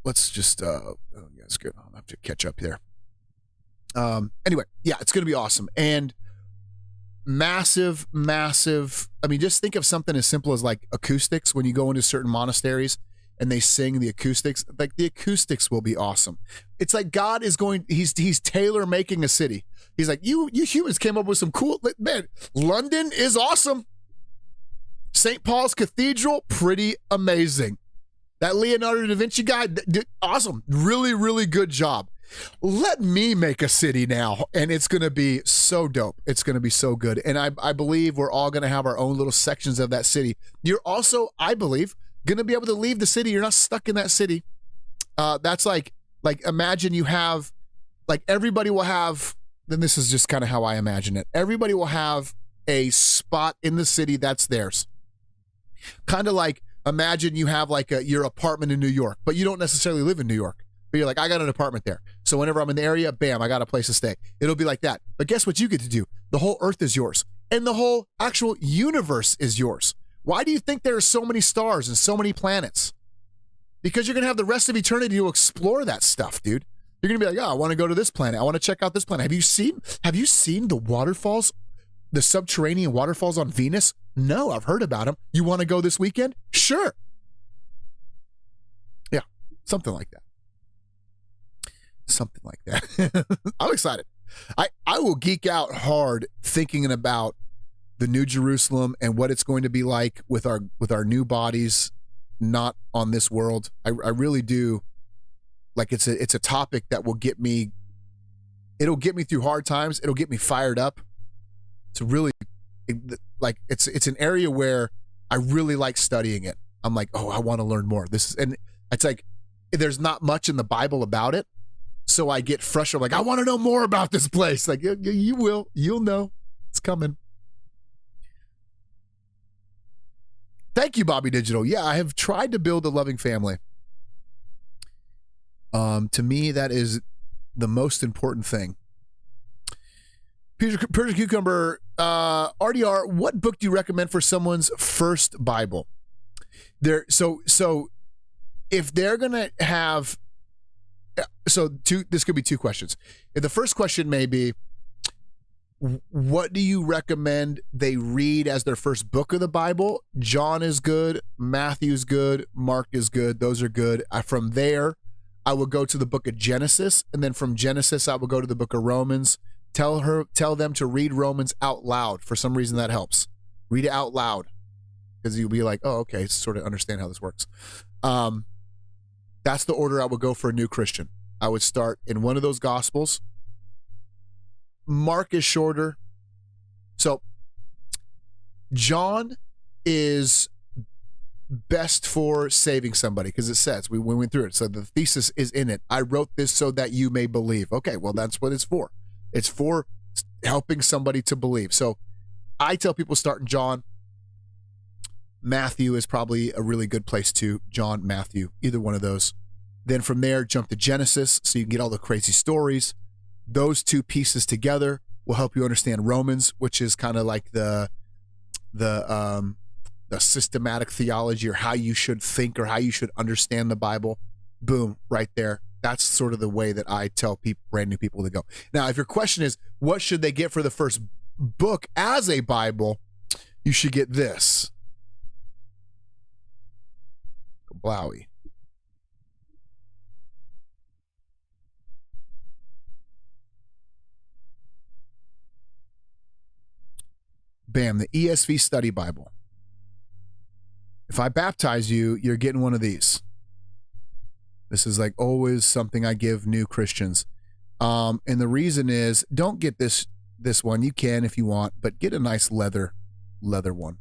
Let's just that's good. I'll have to catch up there. Anyway, yeah, it's gonna be awesome. And massive. I mean, just think of something as simple as like acoustics. When you go into certain monasteries and they sing the acoustics, like the acoustics will be awesome. It's like God is he's tailor making a city. He's like, you humans came up with some cool, man, London is awesome. St. Paul's Cathedral, pretty amazing. That Leonardo da Vinci guy, awesome. Really, really good job. Let me make a city now, and it's going to be so dope. It's going to be so good. And I believe we're all going to have our own little sections of that city. You're also, I believe, going to be able to leave the city. You're not stuck in that city. That's like imagine you have, like, everybody will have, then this is just kind of how I imagine it. Everybody will have a spot in the city that's theirs. Kind of like, imagine you have like your apartment in New York, but you don't necessarily live in New York. But you're like, I got an apartment there. So whenever I'm in the area, bam, I got a place to stay. It'll be like that. But guess what you get to do? The whole earth is yours. And the whole actual universe is yours. Why do you think there are so many stars and so many planets? Because you're going to have the rest of eternity to explore that stuff, dude. You're going to be like, oh, I want to go to this planet. I want to check out this planet. Have you seen the waterfalls, the subterranean waterfalls on Venus? No, I've heard about them. You want to go this weekend? Sure. Yeah, something like that. Something like that. I'm excited. I will geek out hard thinking about the New Jerusalem and what it's going to be like with our new bodies, not on this world. I really do. Like, it's a topic that will get me. It'll get me through hard times. It'll get me fired up. It's really it's an area where I really like studying it. I'm like, oh, I want to learn more. And it's like there's not much in the Bible about it. So I get frustrated, like, I want to know more about this place. Like, you will. You'll know. It's coming. Thank you, Bobby Digital. Yeah, I have tried to build a loving family. To me, that is the most important thing. Persian Cucumber, RDR, what book do you recommend for someone's first Bible? So if they're going to have... this could be two questions. The first question may be, what do you recommend they read as their first book of the Bible? John is good, Matthew's good, Mark is good. Those are good. From there, I would go to the book of Genesis, and then from Genesis, I would go to the book of Romans. Tell them to read Romans out loud. For some reason, that helps. Read it out loud, because you'll be like, oh, okay, sort of understand how this works. That's the order I would go for a new Christian. I would start in one of those Gospels. Mark is shorter. So John is best for saving somebody, because it says, we went through it. So the thesis is in it. I wrote this so that you may believe. Okay, well, that's what it's for. It's for helping somebody to believe. So I tell people start in John. Matthew is probably a really good place too. John, Matthew, either one of those. Then from there, jump to Genesis so you can get all the crazy stories. Those two pieces together will help you understand Romans, which is kind of like the systematic theology, or how you should think or how you should understand the Bible. Boom, right there. That's sort of the way that I tell people, brand new people, to go. Now, if your question is, what should they get for the first book as a Bible? You should get this. Blowy. Bam, the ESV Study Bible. If I baptize you, you're getting one of these. This is like always something I give new Christians. And the reason is, don't get this one. You can if you want, but get a nice leather one.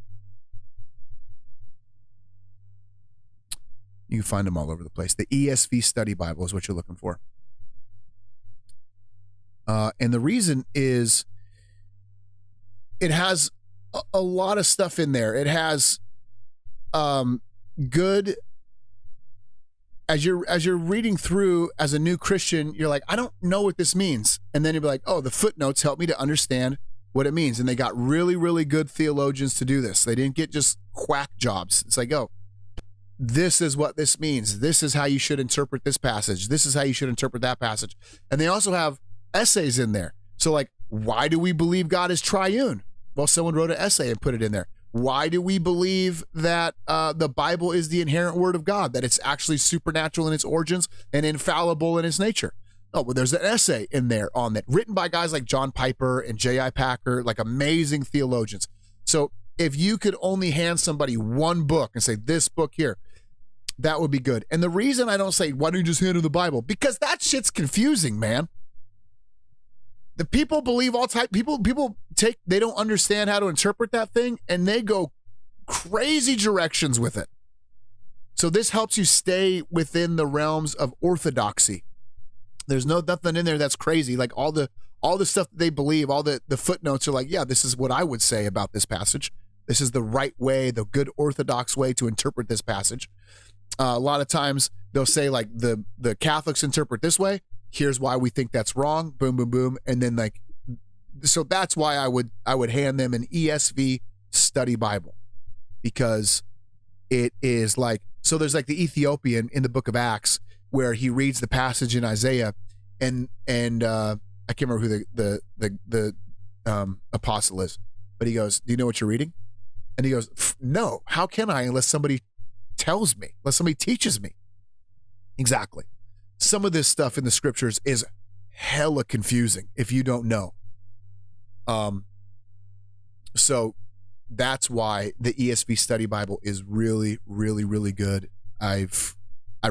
You can find them all over the place. The ESV Study Bible is what you're looking for. And the reason is it has a lot of stuff in there. It has good, as you're reading through as a new Christian, you're like, I don't know what this means. And then you'll be like, oh, the footnotes help me to understand what it means. And they got really, really good theologians to do this. They didn't get just quack jobs. It's like, oh, this is what this means. This is how you should interpret this passage. This is how you should interpret that passage. And they also have essays in there. So like, why do we believe God is triune? Well, someone wrote an essay and put it in there. Why do we believe that the Bible is the inherent word of God, that it's actually supernatural in its origins and infallible in its nature? Oh, well, there's an essay in there on that, written by guys like John Piper and J.I. Packer, like amazing theologians. So if you could only hand somebody one book and say, this book here, that would be good. And the reason I don't say, why don't you just hand them the Bible? Because that shit's confusing, man. The people believe all type, people they don't understand how to interpret that thing, and they go crazy directions with it. So this helps you stay within the realms of orthodoxy. There's nothing in there that's crazy. Like all the stuff that they believe, all the footnotes are like, yeah, this is what I would say about this passage. This is the right way, the good orthodox way to interpret this passage. A lot of times they'll say like the Catholics interpret this way. Here's why we think that's wrong. Boom, boom, boom. And then like, so that's why I would hand them an ESV Study Bible, because it is like, so there's like the Ethiopian in the book of Acts where he reads the passage in Isaiah and I can't remember who the apostle is, but he goes, do you know what you're reading? And he goes, no, how can I unless somebody tells me, unless somebody teaches me? Exactly. Some of this stuff in the scriptures is hella confusing if you don't know. So that's why the ESV Study Bible is really, really, really good. I've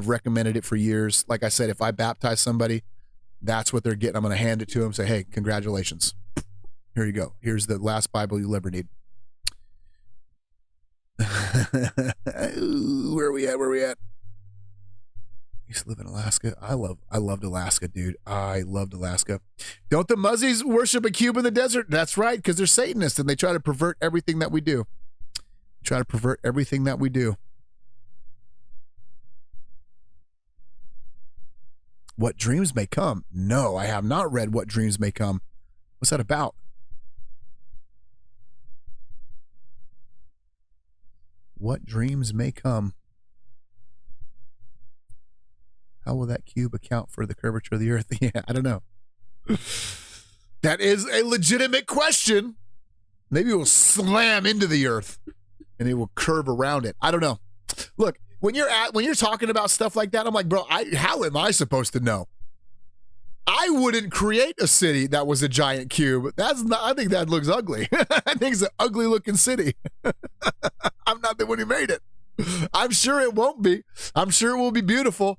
recommended it for years. Like I said, if I baptize somebody, that's what they're getting. I'm going to hand it to them, say, hey, congratulations. Here you go. Here's the last Bible you'll ever need. Where are we at? I used to live in Alaska. I loved Alaska, dude. I loved Alaska. Don't the Muzzies worship a cube in the desert? That's right, because they're Satanists and they try to pervert everything that we do. What Dreams May Come? No, I have not read What Dreams May Come. What's that about? What Dreams May Come? How will that cube account for the curvature of the earth? Yeah, I don't know. That is a legitimate question. Maybe it will slam into the earth and it will curve around it. I don't know. Look, when you're talking about stuff like that, I'm like, bro, how am I supposed to know? I wouldn't create a city that was a giant cube. I think that looks ugly. I think it's an ugly looking city. I'm not the one who made it. I'm sure it won't be. I'm sure it will be beautiful.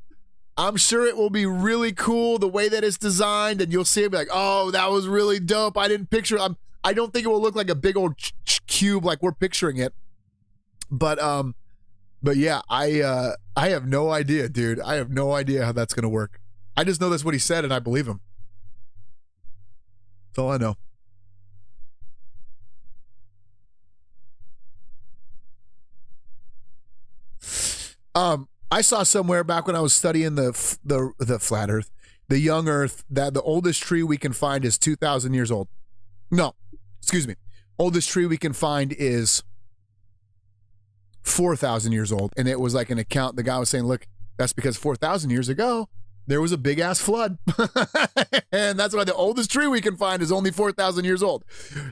I'm sure it will be really cool the way that it's designed, and you'll see it be like, oh, that was really dope. I didn't picture it. I don't think it will look like a big old cube like we're picturing it. But yeah, I have no idea, dude. I have no idea how that's gonna work. I just know that's what he said, and I believe him. That's all I know. I saw somewhere back when I was studying the flat Earth, the young Earth, that the oldest tree we can find is 2,000 years old. No, excuse me. Oldest tree we can find is 4,000 years old. And it was like an account. The guy was saying, look, that's because 4,000 years ago, there was a big ass flood. And that's why the oldest tree we can find is only 4,000 years old.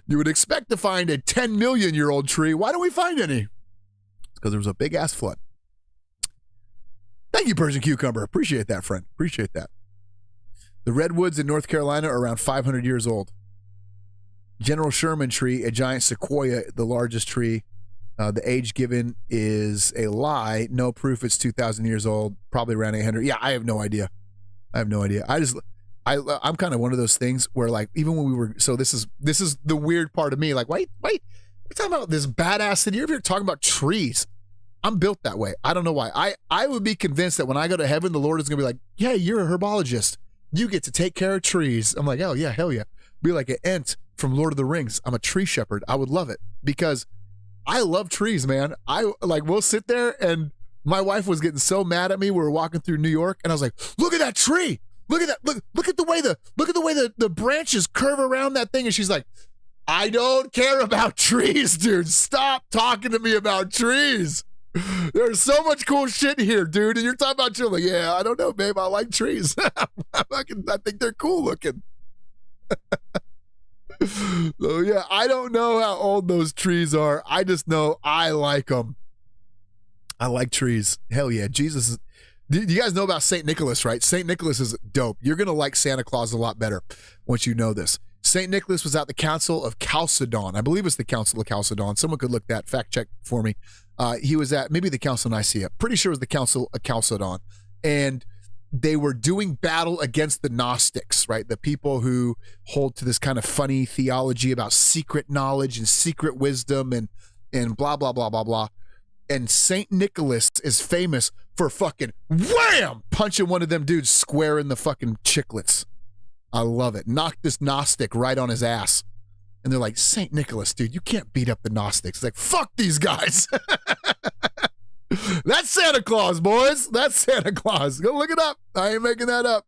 You would expect to find a 10 million year old tree. Why don't we find any? It's because there was a big ass flood. Thank you, Persian Cucumber. Appreciate that, friend. Appreciate that. The redwoods in North Carolina are around 500 years old. General Sherman tree, a giant sequoia, the largest tree. The age given is a lie. No proof it's 2,000 years old. Probably around 800. Yeah, I have no idea. I'm kind of one of those things where, like, even when we were, so this is the weird part of me. Like, wait, we're talking about this badass city. You're talking about trees. I'm built that way. I don't know why. I would be convinced that when I go to heaven, the Lord is going to be like, yeah, you're a herbologist. You get to take care of trees. I'm like, oh, yeah, hell yeah. Be like an Ent from Lord of the Rings. I'm a tree shepherd. I would love it because I love trees, man. We'll sit there, and my wife was getting so mad at me. We were walking through New York, and I was like, look at that tree. Look at that. Look at the way the branches curve around that thing. And she's like, I don't care about trees, dude. Stop talking to me about trees. There's so much cool shit here, dude. And you're talking about trees. Like, yeah, I don't know, babe. I like trees. I think they're cool looking. So, yeah, I don't know how old those trees are. I just know I like them. I like trees. Hell yeah. Jesus is. Do you guys know about St. Nicholas, right? St. Nicholas is dope. You're going to like Santa Claus a lot better once you know this. St. Nicholas was at the Council of Chalcedon. I believe it's the Council of Chalcedon. Someone could look that, fact check for me. He was at maybe the Council of Nicaea. Pretty sure it was the Council of Chalcedon. And they were doing battle against the Gnostics, right? The people who hold to this kind of funny theology about secret knowledge and secret wisdom and blah, blah, blah, blah, blah. And St. Nicholas is famous for fucking wham! Punching one of them dudes square in the fucking chiclets. I love it. Knocked this Gnostic right on his ass. And they're like, St. Nicholas, dude, you can't beat up the Gnostics. It's like, fuck these guys. That's Santa Claus, boys. That's Santa Claus. Go look it up. I ain't making that up.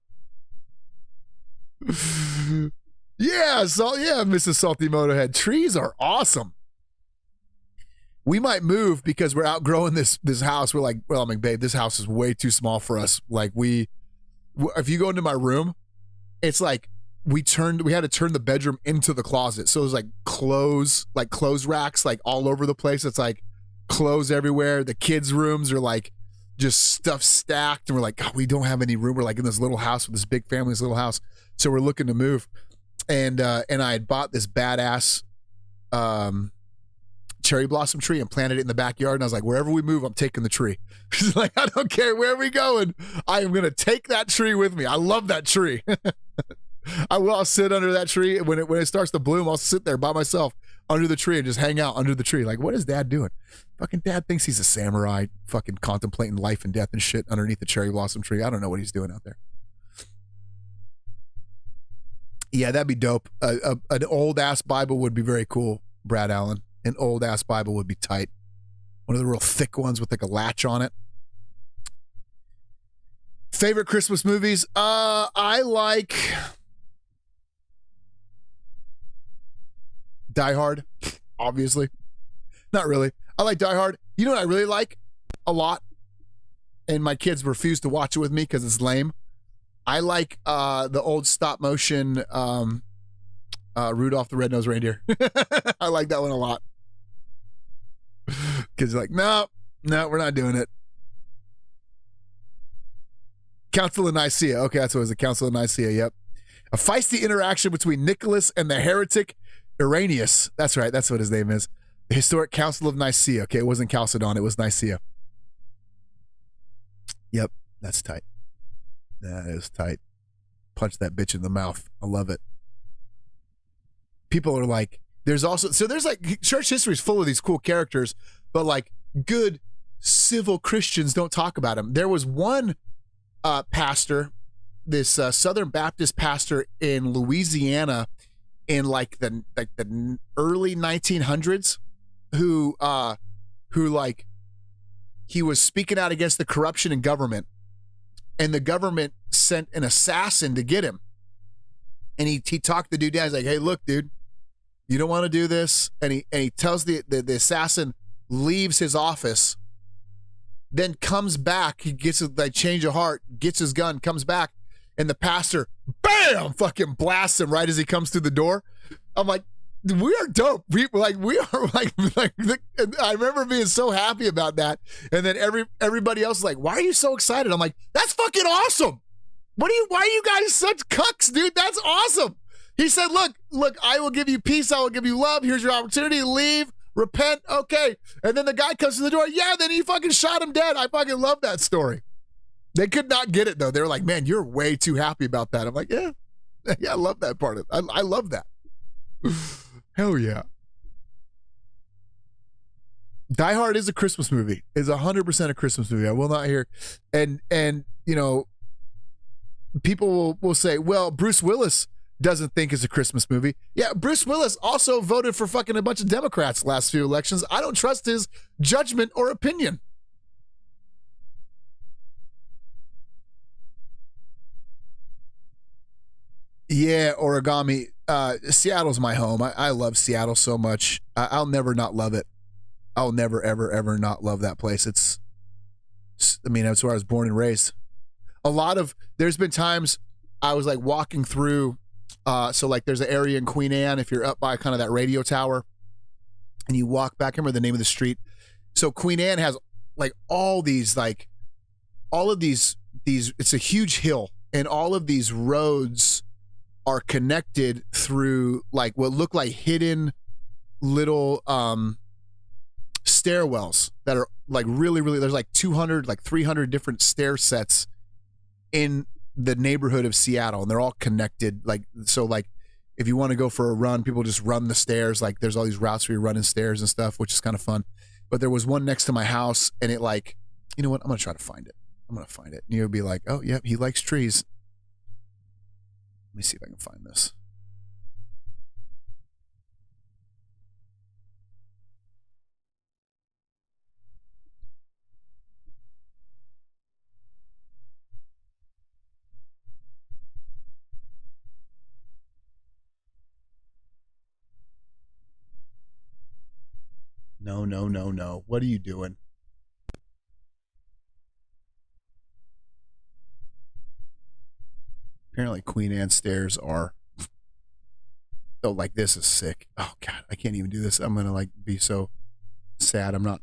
Yeah, Mrs. Salty Motorhead. Trees are awesome. We might move because we're outgrowing this house. We're like, well, I'm like, babe, this house is way too small for us. Like if you go into my room, it's like we had to turn the bedroom into the closet. So it was like clothes racks, like all over the place. It's like clothes everywhere. The kids' rooms are like just stuff stacked. And we're like, God, we don't have any room. We're like in this little house with this big family, this little house. So we're looking to move. And I had bought this badass, cherry blossom tree and planted it in the backyard. And I was like, wherever we move, I'm taking the tree. She's like, I don't care where we going. I am going to take that tree with me. I love that tree. I'll sit under that tree. When it starts to bloom, I'll sit there by myself under the tree and just hang out under the tree. Like, what is dad doing? Fucking dad thinks he's a samurai, fucking contemplating life and death and shit underneath the cherry blossom tree. I don't know what he's doing out there. Yeah, that'd be dope. An old ass Bible would be very cool, Brad Allen. An old ass Bible would be tight. One of the real thick ones with like a latch on it. Favorite Christmas movies? I like Die Hard, obviously. Not really. I like Die Hard. You know what I really like a lot? And my kids refuse to watch it with me because it's lame. I like the old stop motion Rudolph the Red-Nosed Reindeer. I like that one a lot. Because like, no, we're not doing it. Council of Nicaea. Okay, that's what it was, the Council of Nicaea, yep. A feisty interaction between Nicholas and the heretic Irenaeus. That's right, that's what his name is. The historic Council of Nicaea. Okay, it wasn't Chalcedon, it was Nicaea. Yep, that's tight. That is tight. Punch that bitch in the mouth. I love it. People are like, there's like, church history is full of these cool characters, but like good civil Christians don't talk about them. There was one pastor, this Southern Baptist pastor in Louisiana in like the early 1900s who like, he was speaking out against the corruption in government, and the government sent an assassin to get him. And he talked the dude down. He's like, hey, look, dude, you don't want to do this. And he tells the assassin, leaves his office, then comes back. He gets a change of heart, gets his gun, comes back, and the pastor, bam, fucking blasts him right as he comes through the door. I'm like, we are dope. We are like I remember being so happy about that. And then everybody else is like, why are you so excited? I'm like, that's fucking awesome. Why are you guys such cucks, dude? That's awesome. He said, look, I will give you peace. I will give you love. Here's your opportunity. Leave, repent. Okay. And then the guy comes to the door. Yeah, then he fucking shot him dead. I fucking love that story. They could not get it though. They were like, man, you're way too happy about that. I'm like, yeah, I love that part of it. I love that. Hell yeah. Die Hard is a Christmas movie. Is 100% a Christmas movie. I will not hear, and you know, people will say, well, Bruce Willis doesn't think it's a Christmas movie. Yeah, Bruce Willis also voted for fucking a bunch of Democrats last few elections. I don't trust his judgment or opinion. Yeah, Origami. Seattle's my home. I love Seattle so much. I'll never not love it. I'll never, ever, ever not love that place. I mean, that's where I was born and raised. There's been times I was like walking through, so like there's an area in Queen Anne, if you're up by kind of that radio tower and you walk back, I remember the name of the street. So Queen Anne has like all of these, it's a huge hill, and all of these roads are connected through like what look like hidden little stairwells that are like really, really, there's like 200, like 300 different stair sets in the neighborhood of Seattle, and they're all connected. Like, so like if you want to go for a run, people just run the stairs. Like there's all these routes where you're running stairs and stuff, which is kind of fun. But there was one next to my house, and it like, you know what? I'm going to try to find it. And you'll be like, oh, yeah, he likes trees. Let me see if I can find this. No. What are you doing? Apparently Queen Anne stairs are, oh, like this is sick. Oh God, I can't even do this. I'm gonna like be so sad. I'm not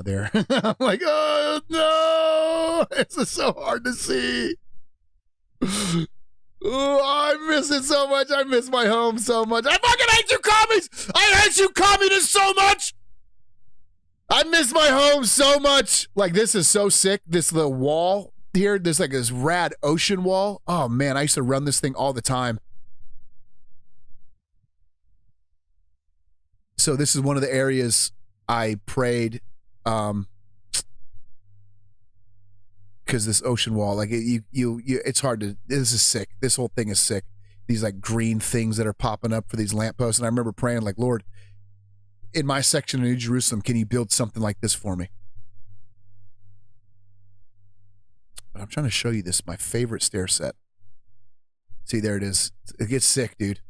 there. I'm like, oh no, this is so hard to see. Oh, I miss it so much. I miss my home so much. I fucking hate you commies. I hate you communists so much. I miss my home so much. Like, this is so sick. The wall here, there's like this rad ocean wall. Oh man, I used to run this thing all the time. So this is one of the areas I prayed, because this ocean wall, like it's hard to, this is sick. This whole thing is sick. These like green things that are popping up for these lampposts. And I remember praying like, Lord, in my section of New Jerusalem, can you build something like this for me? But I'm trying to show you this, my favorite stair set. See, there it is. It gets sick, dude.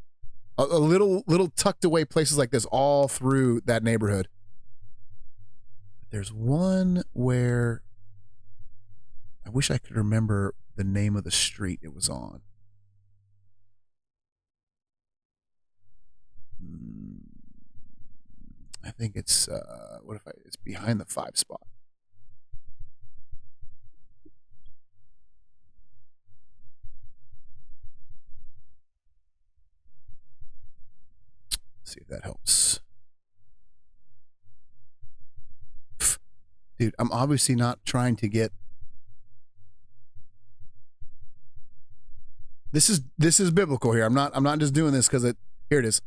A little tucked away places like this all through that neighborhood. There's one where I wish I could remember the name of the street it was on. I think it's it's behind the 5 spot. Let's see if that helps. Dude, I'm obviously not trying to get. This is biblical here. I'm not just doing this because here it is.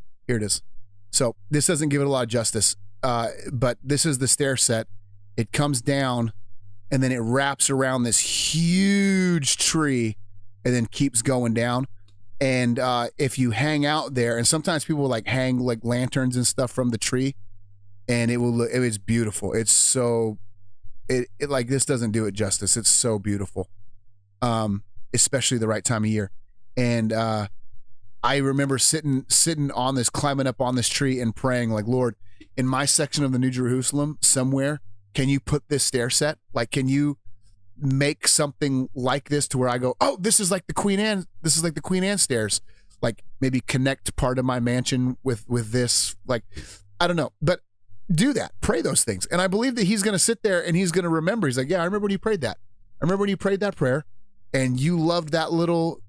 So this doesn't give it a lot of justice, but this is the stair set. It comes down, and then it wraps around this huge tree, and then keeps going down. And if you hang out there, and sometimes people like hang like lanterns and stuff from the tree, and it's beautiful. It's so, it like, this doesn't do it justice. It's so beautiful, especially the right time of year. And I remember sitting on this, climbing up on this tree and praying like, Lord, in my section of the New Jerusalem somewhere, can you put this stair set? Like, can you make something like this to where I go, oh, this is like the Queen Anne stairs. Like, maybe connect part of my mansion with this. Like, I don't know, but do that. Pray those things. And I believe that he's going to sit there and he's going to remember. He's like, yeah, I remember when you prayed that. I remember when you prayed that prayer and you loved that little.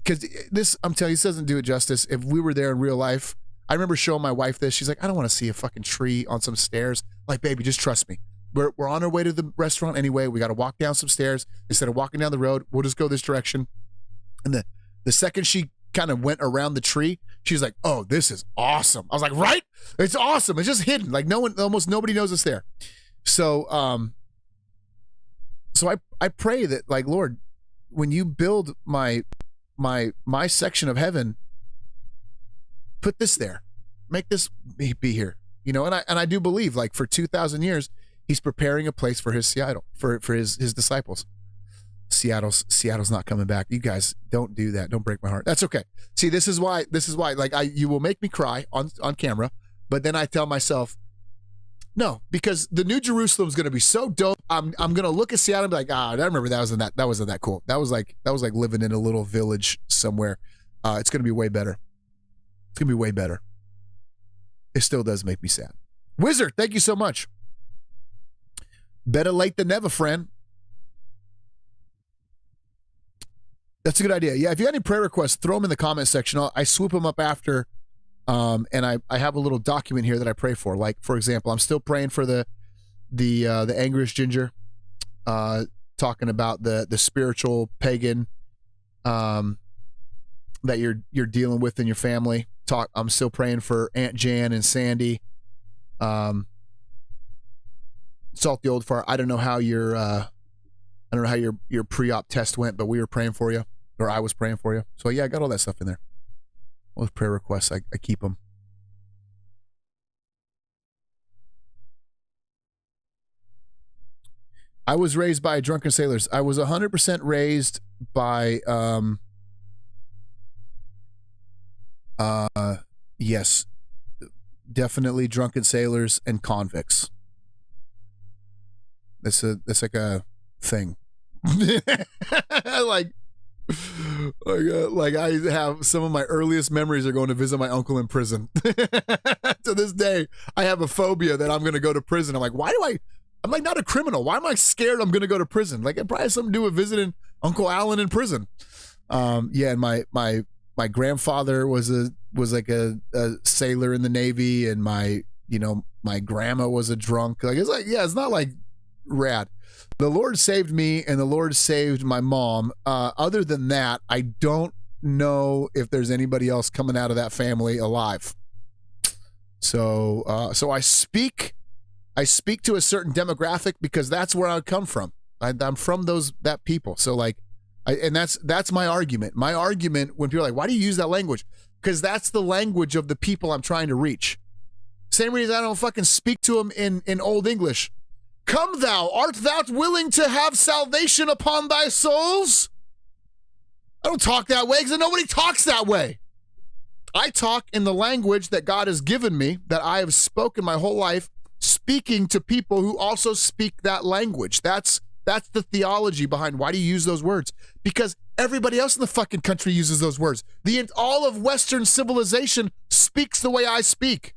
Because this, I'm telling you, this doesn't do it justice. If we were there in real life, I remember showing my wife this. She's like, I don't want to see a fucking tree on some stairs. I'm like, baby, just trust me. We're on our way to the restaurant anyway. We got to walk down some stairs. Instead of walking down the road, we'll just go this direction. And the second she kind of went around the tree, she's like, "Oh, this is awesome." I was like, "Right? It's awesome. It's just hidden. Like almost nobody knows it's there." So, so I pray that, like, Lord, when you build my section of heaven, put this there, make this be here, you know. And I do believe, like, for 2,000 years, he's preparing a place for his Seattle, for his disciples. Seattle's not coming back. You guys, don't do that. Don't break my heart. That's okay. See, this is why, like, you will make me cry on camera, but then I tell myself, no, because the New Jerusalem is going to be so dope. I'm going to look at Seattle and be like, I remember that wasn't that cool. That was like living in a little village somewhere. It's going to be way better. It's going to be way better. It still does make me sad. Wizard, thank you so much. Better late than never, friend. That's a good idea. Yeah, if you have any prayer requests, throw them in the comment section. I swoop them up after, and I have a little document here that I pray for. Like, for example, I'm still praying for the Angrish Ginger, talking about the spiritual pagan that you're dealing with in your family. I'm still praying for Aunt Jan and Sandy. Salt the Old Fart. I don't know how your pre-op test went, but we were praying for you. Or I was praying for you. So yeah, I got all that stuff in there. All those prayer requests, I keep them. I was raised by drunken sailors. I was 100% raised by, yes, definitely drunken sailors and convicts. That's like a thing. Like I have some of my earliest memories are going to visit my uncle in prison. To this day, I have a phobia that I'm going to go to prison. I'm like, I'm like not a criminal. Why am I scared I'm going to go to prison? Like, it probably has something to do with visiting Uncle Alan in prison. Yeah, and my grandfather was like a sailor in the Navy, and my grandma was a drunk. Like, it's like, yeah, it's not like rad. The Lord saved me and the Lord saved my mom. Other than that, I don't know if there's anybody else coming out of that family alive. So I speak to a certain demographic because that's where I come from. I'm from that people. So like, that's my argument. My argument when people are like, why do you use that language? Because that's the language of the people I'm trying to reach. Same reason I don't fucking speak to them in Old English. Come thou, art thou willing to have salvation upon thy souls? I don't talk that way because nobody talks that way. I talk in the language that God has given me, that I have spoken my whole life, speaking to people who also speak that language. That's the theology behind why do you use those words? Because everybody else in the fucking country uses those words. All of Western civilization speaks the way I speak.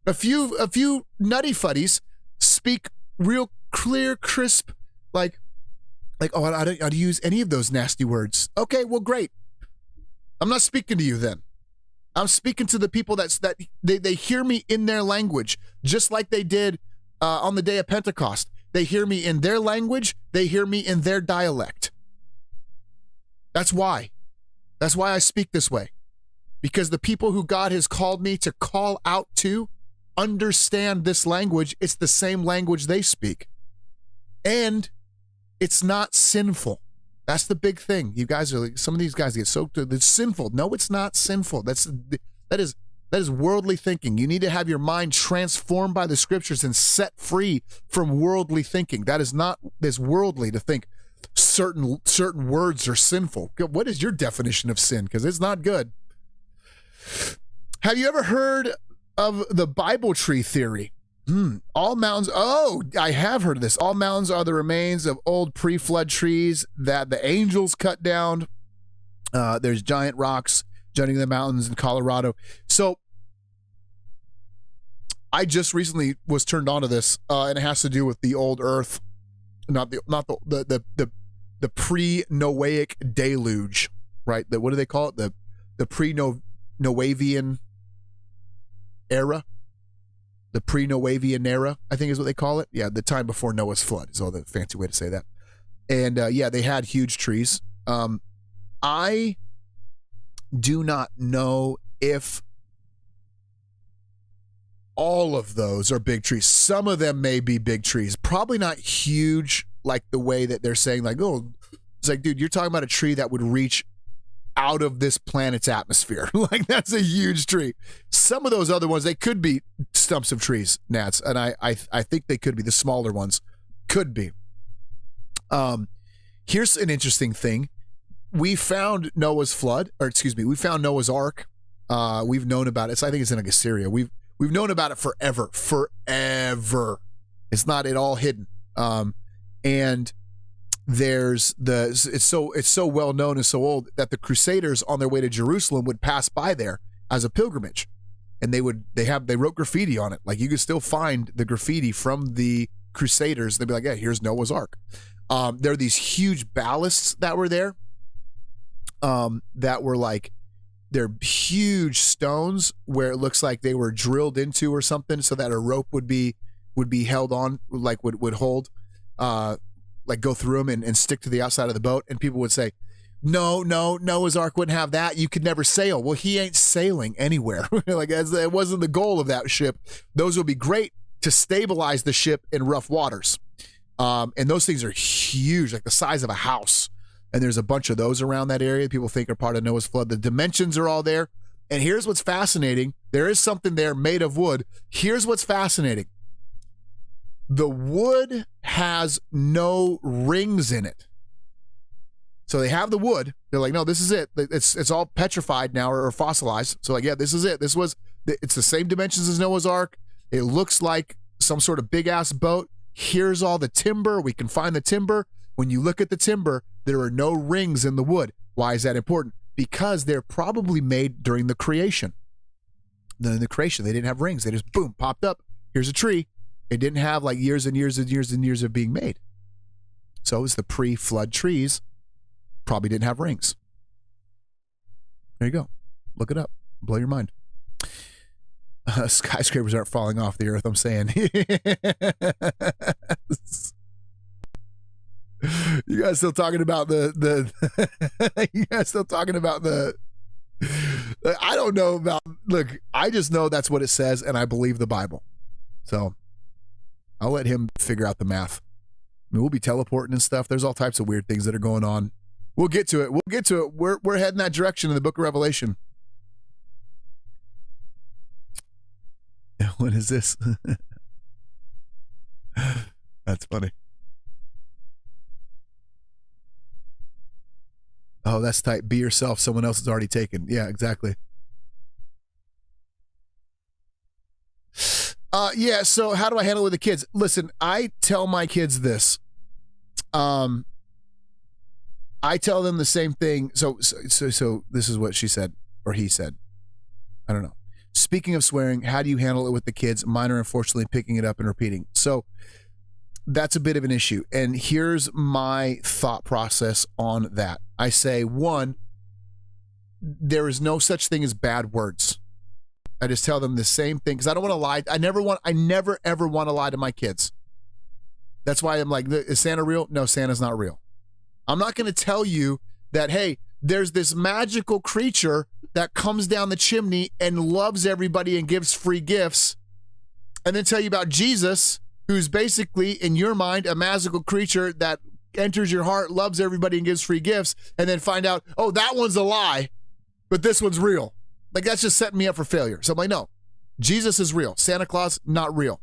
A few nutty fuddies speak real clear, crisp, like, oh, I don't use any of those nasty words. Okay, well, great. I'm not speaking to you then. I'm speaking to the people that they hear me in their language, just like they did on the day of Pentecost. They hear me in their language. They hear me in their dialect. That's why. That's why I speak this way. Because the people who God has called me to call out to understand this language. It's the same language they speak. And it's not sinful. That's the big thing. You guys are like, some of these guys get so, it's sinful. No, it's not sinful. That is worldly thinking. You need to have your mind transformed by the scriptures and set free from worldly thinking. That is not this worldly to think certain words are sinful. What is your definition of sin? Because it's not good. Have you ever heard of the Bible tree theory? All mountains, I have heard of this. All mountains are the remains of old pre-flood trees that the angels cut down. There's giant rocks jutting in the mountains in Colorado. So I just recently was turned on to this, and it has to do with the old earth, not the pre-Noahic deluge, right? What do they call it? The pre-Noavian era. The pre-Noavian era, I think is what they call it. Yeah, the time before Noah's flood is all the fancy way to say that. And yeah, they had huge trees. I do not know if all of those are big trees. Some of them may be big trees, probably not huge like the way that they're saying, like, oh, it's like, dude, you're talking about a tree that would reach out of this planet's atmosphere. Like, that's a huge tree. Some of those other ones, they could be stumps of trees, Nats, and I think they could be. The smaller ones could be. Here's an interesting thing. We found Noah's flood, or excuse me, we found Noah's Ark. We've known about it. So I think it's in Assyria. We've known about it forever. It's not at all hidden. And there's it's so well known and so old that the Crusaders on their way to Jerusalem would pass by there as a pilgrimage, and they wrote graffiti on it. Like, you could still find the graffiti from the Crusaders. They'd be like, yeah, here's Noah's Ark. There are these huge ballasts that were there, that were like, they're huge stones where it looks like they were drilled into or something, so that a rope would be held on, like would hold, like go through them and stick to the outside of the boat. And people would say, no, Noah's Ark wouldn't have that. You could never sail. Well, he ain't sailing anywhere. Like, it wasn't the goal of that ship. Those would be great to stabilize the ship in rough waters. And those things are huge, like the size of a house. And there's a bunch of those around that area people think are part of Noah's flood. The dimensions are all there. And here's what's fascinating. There is something there made of wood. Here's what's fascinating. The wood has no rings in it. So they have the wood. They're like, no, this is it. It's all petrified now, or fossilized. So like, yeah, this is it. It's the same dimensions as Noah's Ark. It looks like some sort of big ass boat. Here's all the timber. We can find the timber. When you look at the timber, there are no rings in the wood. Why is that important? Because they're probably made during the creation. During the creation, they didn't have rings. They just, boom, popped up. Here's a tree. It didn't have like years and years and years and years of being made. So it was the pre-flood trees. Probably didn't have rings. There you go. Look it up. Blow your mind. Skyscrapers aren't falling off the earth, I'm saying. You guys still talking about you guys still talking about I don't know about, look, I just know that's what it says, and I believe the Bible. So I'll let him figure out the math. I mean, we'll be teleporting and stuff. There's all types of weird things that are going on. We'll get to it. We're heading that direction in the book of Revelation. What is this? That's funny. Oh, that's tight. Be yourself. Someone else is already taken. Yeah, exactly. Yeah, so how do I handle it with the kids? Listen, I tell my kids this. I tell them the same thing. So this is what she said, or he said. I don't know. Speaking of swearing, how do you handle it with the kids? Mine are unfortunately picking it up and repeating. So that's a bit of an issue. And here's my thought process on that. I say, one, there is no such thing as bad words. I just tell them the same thing because I don't want to lie. I never ever want to lie to my kids. That's why I'm like, is Santa real? No, Santa's not real. I'm not going to tell you that, hey, there's this magical creature that comes down the chimney and loves everybody and gives free gifts, and then tell you about Jesus, who's basically, in your mind, a magical creature that enters your heart, loves everybody, and gives free gifts, and then find out, oh, that one's a lie, but this one's real. Like, that's just setting me up for failure. So I'm like, no, Jesus is real. Santa Claus, not real.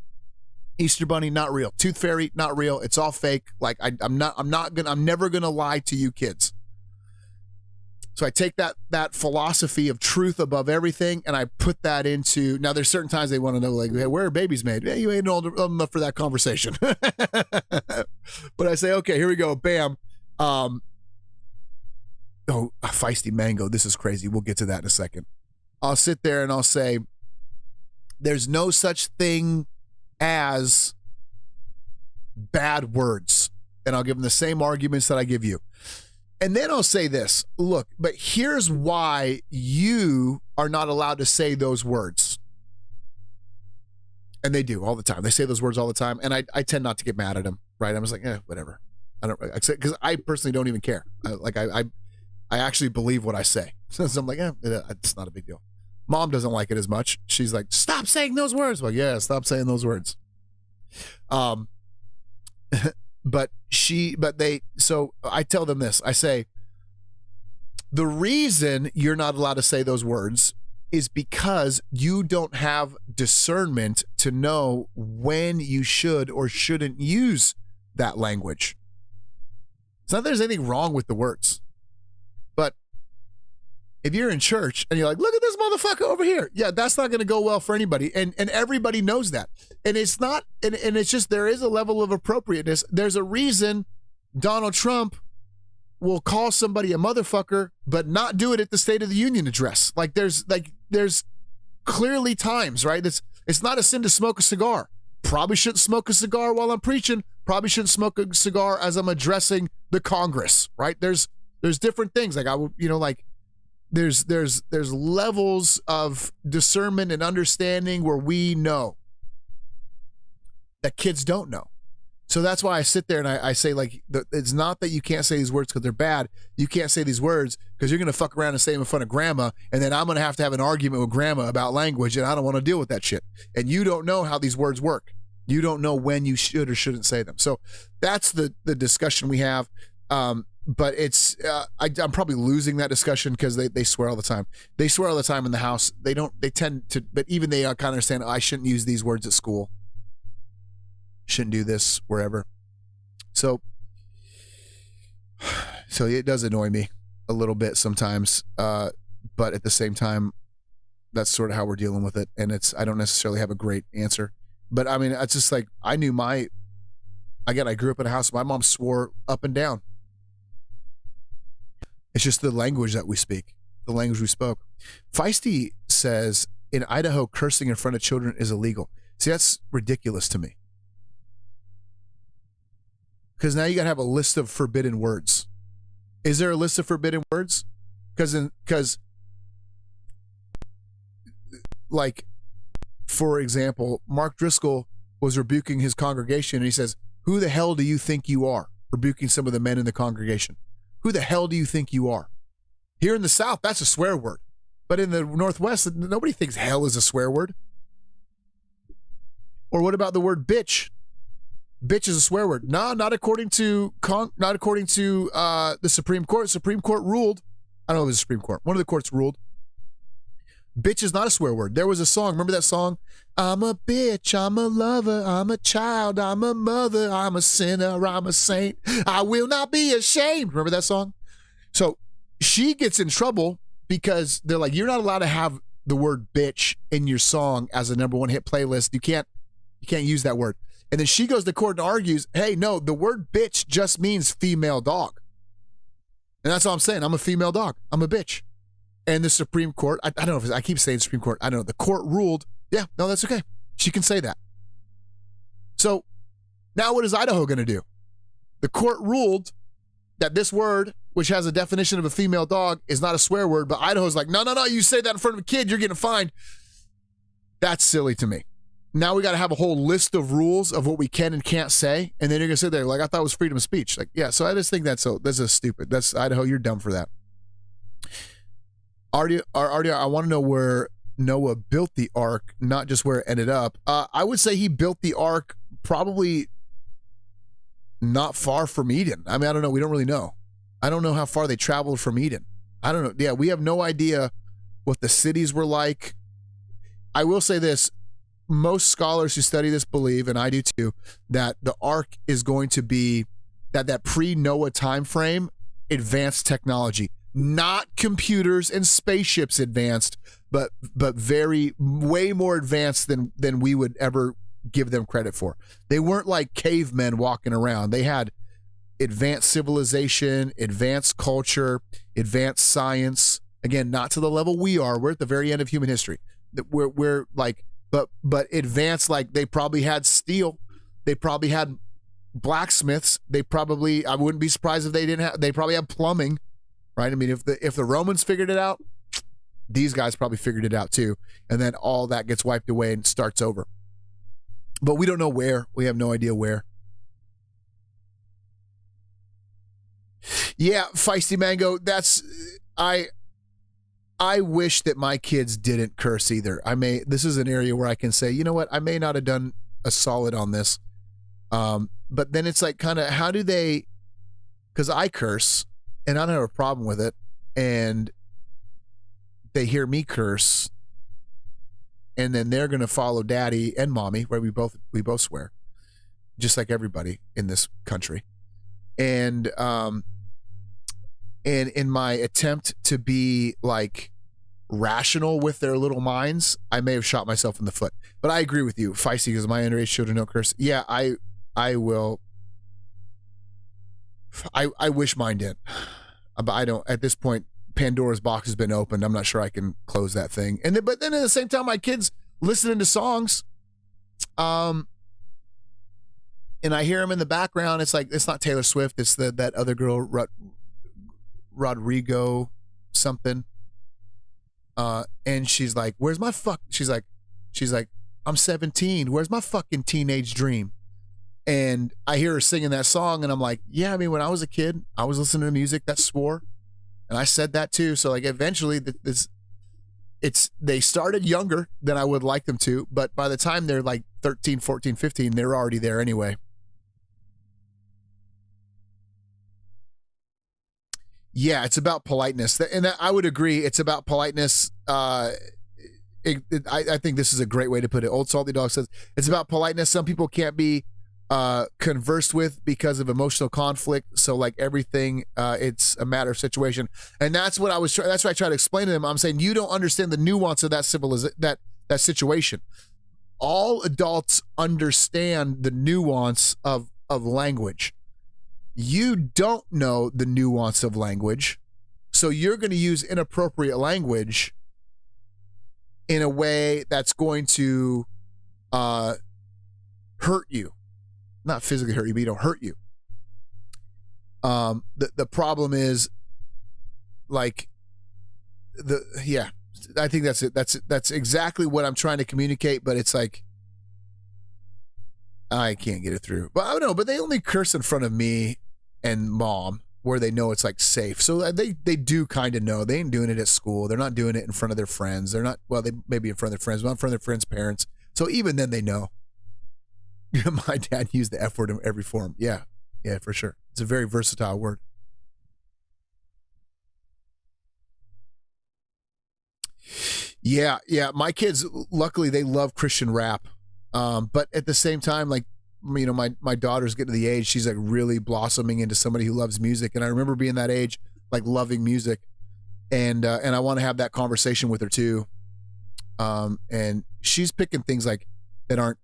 Easter Bunny, not real. Tooth Fairy, not real. It's all fake. Like, I'm never gonna lie to you kids. So I take that philosophy of truth above everything, and I put that into, now there's certain times they want to know, like, hey, where are babies made? Hey, you ain't old enough for that conversation. But I say, okay, here we go. Bam. Oh, a feisty mango. This is crazy. We'll get to that in a second. I'll sit there and I'll say, there's no such thing as bad words. And I'll give them the same arguments that I give you. And then I'll say this, look, but here's why you are not allowed to say those words. And they do all the time. They say those words all the time. And I tend not to get mad at them, right? I'm just like, whatever. I don't, because I personally don't even care. I actually believe what I say. So I'm like, it's not a big deal. Mom doesn't like it as much. She's like, stop saying those words. I'm like, yeah, stop saying those words. So I tell them this. I say, the reason you're not allowed to say those words is because you don't have discernment to know when you should or shouldn't use that language. It's not that there's anything wrong with the words, but if you're in church and you're like, look at this motherfucker over here. Yeah, that's not going to go well for anybody. And everybody knows that. And it's not, and it's just, there is a level of appropriateness. There's a reason Donald Trump will call somebody a motherfucker, but not do it at the State of the Union address. There's clearly times, right? It's not a sin to smoke a cigar. Probably shouldn't smoke a cigar while I'm preaching. Probably shouldn't smoke a cigar as I'm addressing the Congress, right? There's different things. There's levels of discernment and understanding where we know that kids don't know. So that's why I sit there and I say, it's not that you can't say these words because they're bad. You can't say these words because you're going to fuck around and say them in front of grandma, and then I'm going to have an argument with grandma about language, and I don't want to deal with that shit. And you don't know how these words work. You don't know when you should or shouldn't say them. So that's the discussion we have. But it's I'm probably losing that discussion because they swear all the time. They swear all the time in the house. They tend to, but even they kind of understand, I shouldn't use these words at school. Shouldn't do this wherever. So it does annoy me a little bit sometimes. But at the same time, that's sort of how we're dealing with it. And I don't necessarily have a great answer. But I mean, it's just like, I grew up in a house, my mom swore up and down. It's just the language that we speak, the language we spoke. Feisty says, in Idaho, cursing in front of children is illegal. See, that's ridiculous to me. Because now you got to have a list of forbidden words. Is there a list of forbidden words? Because, for example, Mark Driscoll was rebuking his congregation, and he says, who the hell do you think you are? Rebuking some of the men in the congregation. Who the hell do you think you are? Here in the South, that's a swear word. But in the Northwest, nobody thinks hell is a swear word. Or what about the word bitch? Bitch is a swear word. No, not according to the Supreme Court. Supreme Court ruled. I don't know if it was the Supreme Court. One of the courts ruled. Bitch is not a swear word. There was a song. Remember that song? I'm a bitch. I'm a lover. I'm a child. I'm a mother. I'm a sinner. I'm a saint. I will not be ashamed. Remember that song? So she gets in trouble because they're like, you're not allowed to have the word bitch in your song as a #1 hit playlist. You can't use that word. And then she goes to court and argues, hey, no, the word bitch just means female dog. And that's all I'm saying. I'm a female dog. I'm a bitch. And the Supreme Court, I don't know if I keep saying Supreme Court. I don't know. The court ruled, yeah, no, that's okay. She can say that. So now what is Idaho going to do? The court ruled that this word, which has a definition of a female dog, is not a swear word, but Idaho's like, no, you say that in front of a kid, you're getting fined. That's silly to me. Now we got to have a whole list of rules of what we can and can't say, and then you're going to sit there like, I thought it was freedom of speech. Like, yeah, so I just think that's a stupid. That's Idaho, you're dumb for that. Artie, I want to know where Noah built the ark, not just where it ended up. I would say he built the ark probably not far from Eden. I mean, I don't know. We don't really know. I don't know how far they traveled from Eden. I don't know. Yeah, we have no idea what the cities were like. I will say this. Most scholars who study this believe, and I do too, that the ark is going to be that pre-Noah time frame, advanced technology. Not computers and spaceships advanced, but way more advanced than we would ever give them credit for. They weren't like cavemen walking around. They had advanced civilization, advanced culture, advanced science. Again, not to the level we are. We're at the very end of human history. We're like, but advanced, like they probably had steel. They probably had blacksmiths. I wouldn't be surprised if they probably had plumbing. Right? I mean, if the Romans figured it out, these guys probably figured it out too. And then all that gets wiped away and starts over. But we don't know where. We have no idea where. Yeah, Feisty Mango, I wish that my kids didn't curse either. This is an area where I can say, you know what, I may not have done a solid on this. But then it's like, kind of, how do they, because I curse and I don't have a problem with it, and they hear me curse, and then they're going to follow daddy and mommy, where we both swear, just like everybody in this country. And in my attempt to be like rational with their little minds, I may have shot myself in the foot. But I agree with you, Feisty, because my underage children don't curse. Yeah, I will. I wish mine did, but I don't. At this point, Pandora's box has been opened. I'm not sure I can close that thing. But then at the same time, my kids listening to songs, and I hear them in the background. It's like, it's not Taylor Swift. It's that other girl, Rodrigo something. And she's like, "Where's my fuck?" She's like, "I'm 17. Where's my fucking teenage dream?" And I hear her singing that song, and I'm like, yeah, I mean, when I was a kid, I was listening to music that swore, and I said that too. So like, eventually, they started younger than I would like them to, but by the time they're like 13, 14, 15, they're already there anyway. Yeah, it's about politeness, and I would agree. It's about politeness. I think this is a great way to put it. Old Salty Dog says it's about politeness. Some people can't be conversed with because of emotional conflict. So like everything, it's a matter of situation, and that's what that's what I try to explain to them. I'm saying, you don't understand the nuance of that that situation. All adults understand the nuance of language. You don't know the nuance of language, so you're going to use inappropriate language in a way that's going to hurt you. Not physically hurt you, but it'll hurt you. The problem is, like, I think that's it. That's exactly what I'm trying to communicate, but it's like, I can't get it through. But I don't know, but they only curse in front of me and mom, where they know it's like safe. So they do kind of know. They ain't doing it at school. They're not doing it in front of their friends. They're not, well, they may be in front of their friends, but not in front of their friends' parents. So even then they know. My dad used the F word in every form. Yeah, for sure. It's a very versatile word. Yeah. My kids, luckily, they love Christian rap. But at the same time, like, you know, my daughter's getting to the age, she's like really blossoming into somebody who loves music. And I remember being that age, like loving music. And I want to have that conversation with her too. And she's picking things like that aren't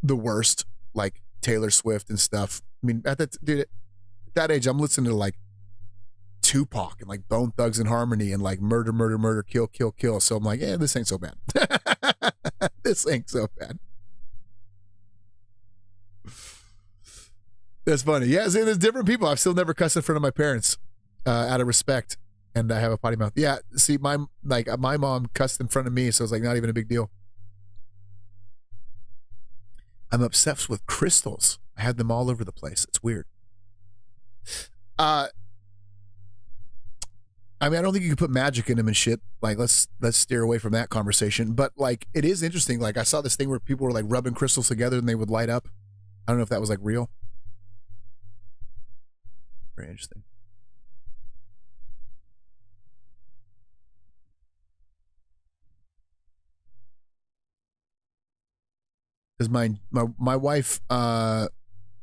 the worst, like Taylor Swift and stuff. I mean, at that age, I'm listening to like Tupac and like Bone Thugs and Harmony and like murder, murder, murder, kill, kill, kill. So I'm like, yeah, this ain't so bad. This ain't so bad. That's funny. Yeah, see, there's different people. I've still never cussed in front of my parents out of respect, and I have a potty mouth. Yeah, see, my mom cussed in front of me, so it's like not even a big deal. I'm obsessed with crystals. I have them all over the place. It's weird. I mean, I don't think you can put magic in them and shit. Like, let's steer away from that conversation. But like, it is interesting. Like, I saw this thing where people were like rubbing crystals together and they would light up. I don't know if that was like real. Very interesting. Because my wife,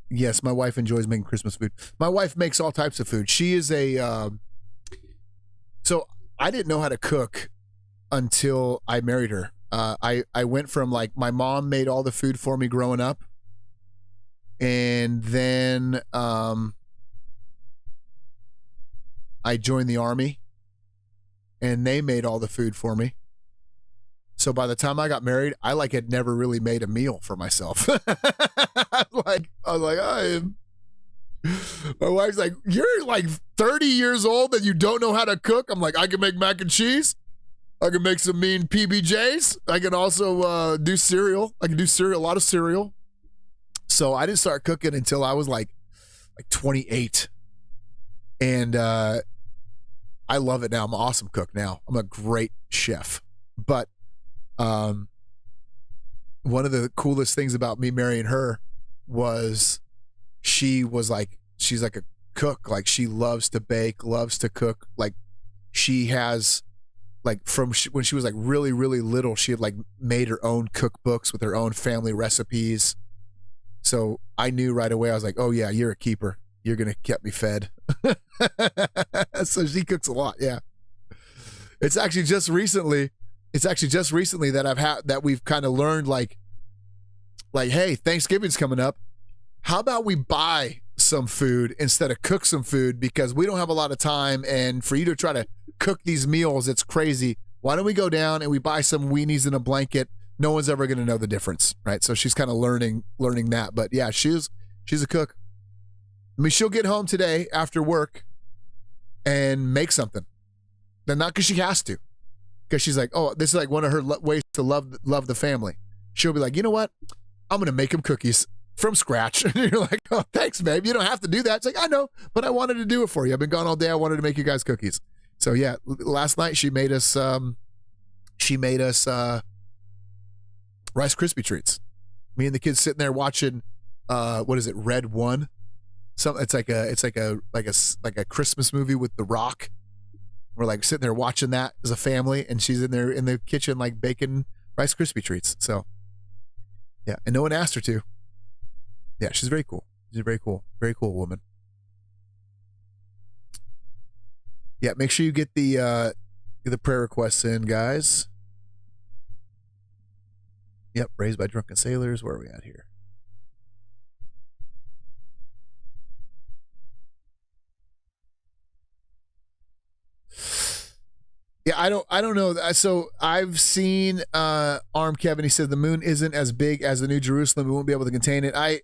yes, my wife enjoys making Christmas food. My wife makes all types of food. She is so I didn't know how to cook until I married her. I went from like, my mom made all the food for me growing up, and then I joined the Army, and they made all the food for me. So by the time I got married, I like had never really made a meal for myself. I was like, my wife's like, you're like 30 years old and you don't know how to cook? I'm like, I can make mac and cheese. I can make some mean PBJs. I can also do cereal. I can do cereal, a lot of cereal. So I didn't start cooking until I was like 28. And I love it now. I'm an awesome cook now. I'm a great chef. But one of the coolest things about me marrying her was she's like a cook. Like, she loves to bake, loves to cook. Like, she has, like, when she was like really, really little, she had like made her own cookbooks with her own family recipes. So I knew right away, I was like, oh yeah, you're a keeper. You're going to keep me fed. So she cooks a lot. Yeah. It's actually just recently that we've kind of learned, like, hey, Thanksgiving's coming up. How about we buy some food instead of cook some food, because we don't have a lot of time, and for you to try to cook these meals, it's crazy. Why don't we go down and we buy some weenies and a blanket? No one's ever going to know the difference, right? So she's kind of learning that. But yeah, she's a cook. I mean, she'll get home today after work and make something. Then not because she has to, because she's like, oh, this is like one of her ways to love the family. She'll be like, you know what? I'm going to make them cookies from scratch. And you're like, oh, thanks, babe. You don't have to do that. It's like, I know, but I wanted to do it for you. I've been gone all day. I wanted to make you guys cookies. So yeah, last night she made us Rice Krispie treats. Me and the kids sitting there watching, what is it? Red One. It's like a Christmas movie with The Rock. We're like sitting there watching that as a family, and she's in there in the kitchen like baking Rice Krispie treats. So yeah, and no one asked her to. Yeah, she's very cool. She's a very cool woman. Yeah, make sure you get the prayer requests in, guys. Yep, raised by drunken sailors. Where are we at here? Yeah, I don't know. So I've seen Arm Kevin. He said the moon isn't as big as the New Jerusalem. We won't be able to contain it. I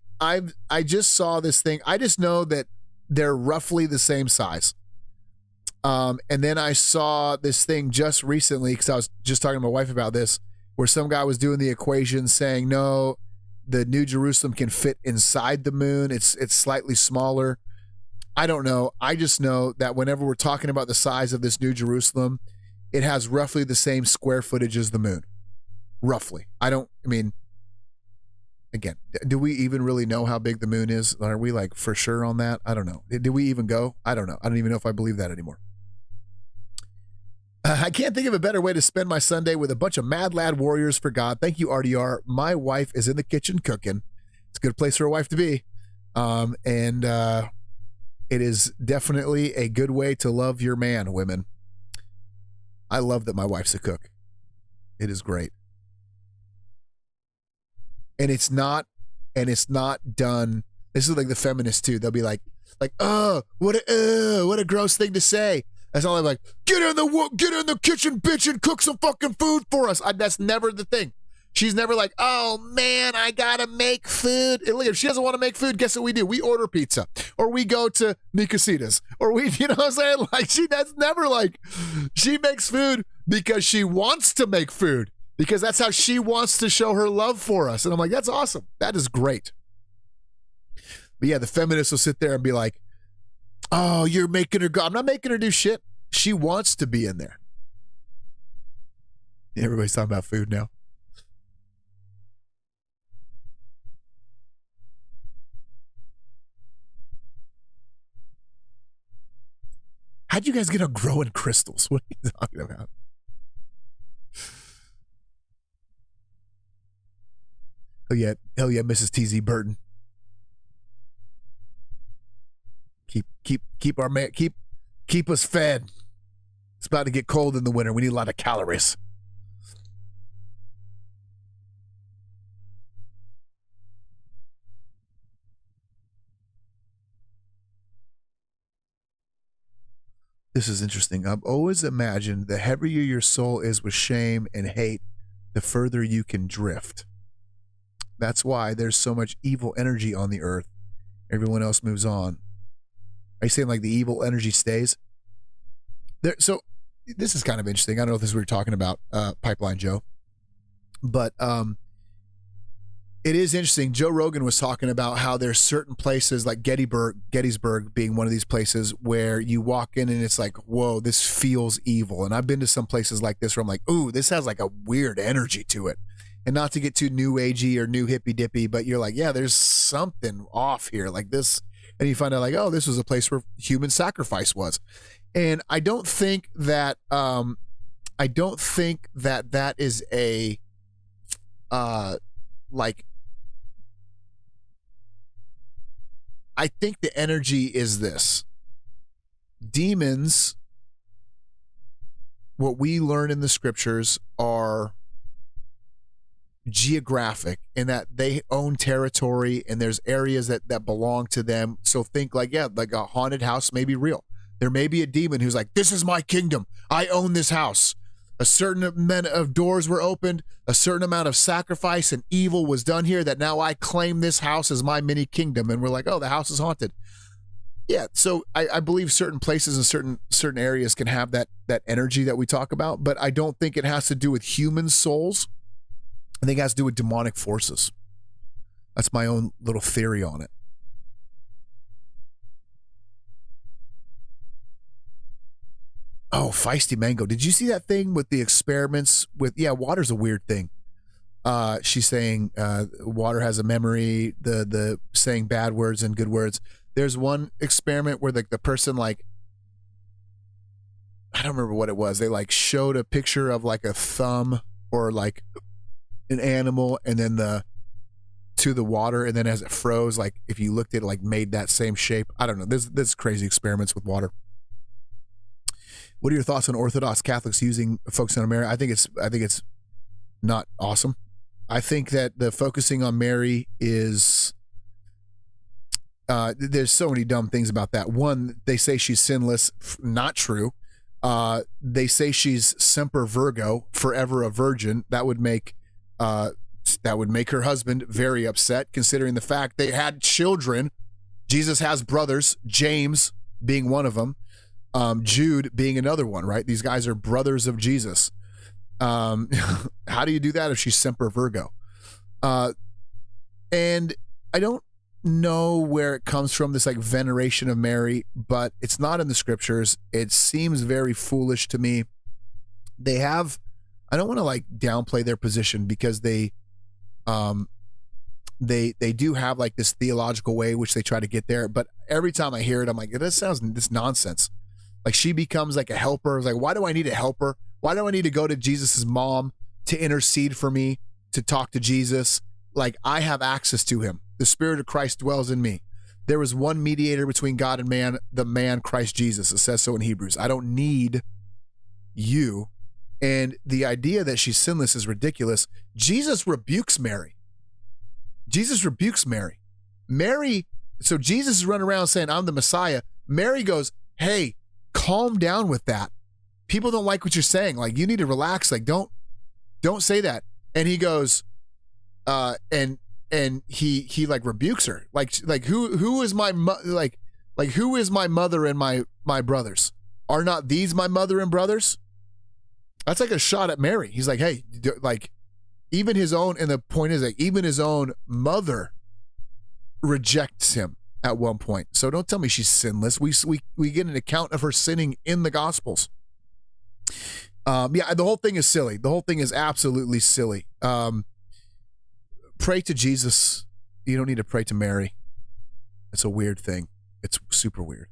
just saw this thing. I just know that they're roughly the same size. And then I saw this thing just recently, because I was just talking to my wife about this, where some guy was doing the equation saying, no, the New Jerusalem can fit inside the moon. It's slightly smaller. I don't know. I just know that whenever we're talking about the size of this New Jerusalem, it has roughly the same square footage as the moon. Roughly. Again, do we even really know how big the moon is? Are we like for sure on that? I don't know. Did we even go? I don't know. I don't even know if I believe that anymore. I can't think of a better way to spend my Sunday with a bunch of mad lad warriors for God. Thank you, RDR. My wife is in the kitchen cooking. It's a good place for a wife to be. It is definitely a good way to love your man, women. I love that my wife's a cook. It is great. And it's not done. This is like the feminists too. They'll be like, oh, what a gross thing to say. That's all I'm like, get in the kitchen, bitch, and cook some fucking food for us. That's never the thing. She's never like, oh man, I gotta make food. And look, if she doesn't want to make food, guess what we do? We order pizza, or we go to Nicositas, or we, you know what I'm saying? Like, that's never like, she makes food because she wants to make food, because that's how she wants to show her love for us. And I'm like, that's awesome. That is great. But yeah, the feminists will sit there and be like, oh, you're making her go. I'm not making her do shit. She wants to be in there. Everybody's talking about food now. How'd you guys get on growing crystals? What are you talking about? Oh yeah, Mrs. TZ Burton. Keep our man, keep us fed. It's about to get cold in the winter. We need a lot of calories. This is interesting. I've always imagined the heavier your soul is with shame and hate, the further you can drift. That's why there's so much evil energy on the earth. Everyone else moves on. Are you saying like the evil energy stays? There. So this is kind of interesting. I don't know if this is what we're talking about, Pipeline Joe. But It is interesting. Joe Rogan was talking about how there's certain places like Gettysburg being one of these places where you walk in and it's like, whoa, this feels evil. And I've been to some places like this where I'm like, ooh, this has like a weird energy to it. And not to get too new agey or new hippy dippy, but you're like, yeah, there's something off here like this. And you find out like, oh, this was a place where human sacrifice was. And I don't think that that is a like, I think the energy is this. Demons, what we learn in the scriptures, are geographic in that they own territory and there's areas that belong to them. So think like, yeah, like a haunted house may be real. There may be a demon who's like, this is my kingdom. I own this house. A certain amount of doors were opened, a certain amount of sacrifice and evil was done here that now I claim this house as my mini kingdom. And we're like, oh, the house is haunted. Yeah, so I believe certain places and certain areas can have that energy that we talk about, but I don't think it has to do with human souls. I think it has to do with demonic forces. That's my own little theory on it. Oh, Feisty Mango. Did you see that thing with the experiments with, yeah, water's a weird thing. She's saying water has a memory, the saying bad words and good words. There's one experiment where the person, like, I don't remember what it was. They like showed a picture of like a thumb or like an animal and then to the water, and then as it froze, like if you looked at it, like made that same shape. I don't know. There's crazy experiments with water. What are your thoughts on Orthodox Catholics using focusing on Mary? I think it's not awesome. I think that the focusing on Mary is there's so many dumb things about that. One, they say she's sinless, not true. They say she's semper Virgo, forever a virgin. That would make her husband very upset, considering the fact they had children. Jesus has brothers, James being one of them. Jude being another one, right? These guys are brothers of Jesus. How do you do that if she's semper Virgo? And I don't know where it comes from, this like veneration of Mary, but it's not in the scriptures. It seems very foolish to me. They have, I don't want to like downplay their position because they do have like this theological way which they try to get there, but every time I hear it, I'm like, this sounds this nonsense. Like she becomes like a helper. It's like, why do I need a helper? Why do I need to go to Jesus's mom to intercede for me, to talk to Jesus? Like I have access to him. The Spirit of Christ dwells in me. There was one mediator between God and man, the man Christ Jesus. It says so in Hebrews. I don't need you. And the idea that she's sinless is ridiculous. Jesus rebukes Mary. Jesus rebukes Mary. So Jesus is running around saying, I'm the Messiah. Mary goes, hey, calm down with that. People don't like what you're saying. Like, you need to relax. Like, don't say that. And he goes, and he like rebukes her. Like who is my who is my mother and my brothers? Are not these my mother and brothers? That's like a shot at Mary. He's like, hey, like even his own, and the point is like even his own mother rejects him at one point. So don't tell me she's sinless. We get an account of her sinning in the Gospels. Yeah, the whole thing is silly. The whole thing is absolutely silly. Pray to Jesus. You don't need to pray to Mary. It's a weird thing. It's super weird.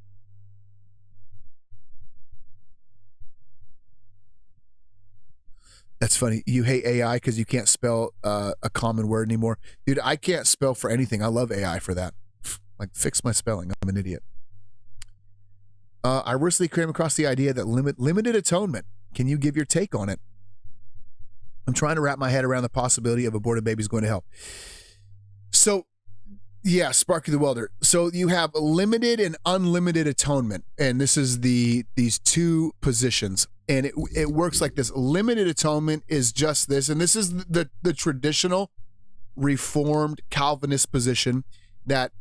That's funny. You hate AI because you can't spell a common word anymore. Dude, I can't spell for anything. I love AI for that. Like, fix my spelling. I'm an idiot. I recently came across the idea that limited atonement. Can you give your take on it? I'm trying to wrap my head around the possibility of aborted babies going to hell. So, yeah, Sparky the Welder. So you have limited and unlimited atonement, and this is these two positions, and it works like this. Limited atonement is just this, and this is the traditional Reformed Calvinist position that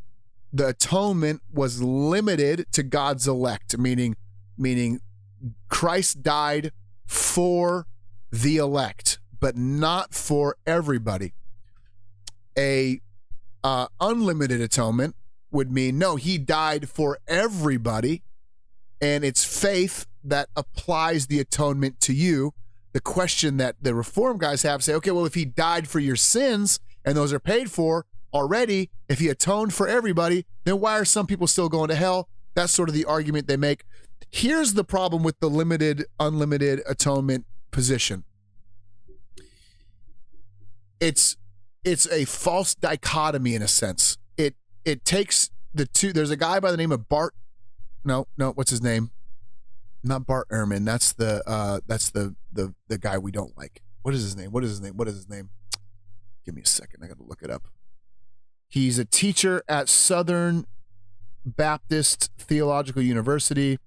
the atonement was limited to God's elect, meaning Christ died for the elect, but not for everybody. A unlimited atonement would mean, no, he died for everybody, and it's faith that applies the atonement to you. The question that the Reform guys have say, okay, well, if he died for your sins and those are paid for already, if he atoned for everybody, then why are some people still going to hell? That's sort of the argument they make. Here's the problem with the limited, unlimited atonement position. It's a false dichotomy in a sense. It takes the two. There's a guy by the name of Bart. No, what's his name? Not Bart Ehrman. That's the guy we don't like. What is his name? Give me a second. I got to look it up. He's a teacher at Southern Baptist Theological University.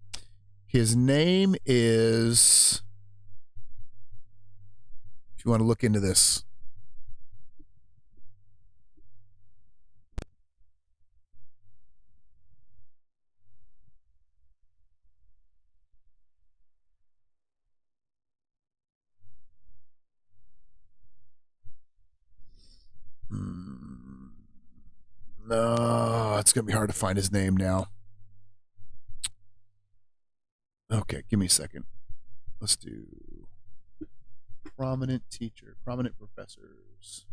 His name is, if you want to look into this. No, it's going to be hard to find his name now. Okay, give me a second. Let's do prominent teacher, prominent professors.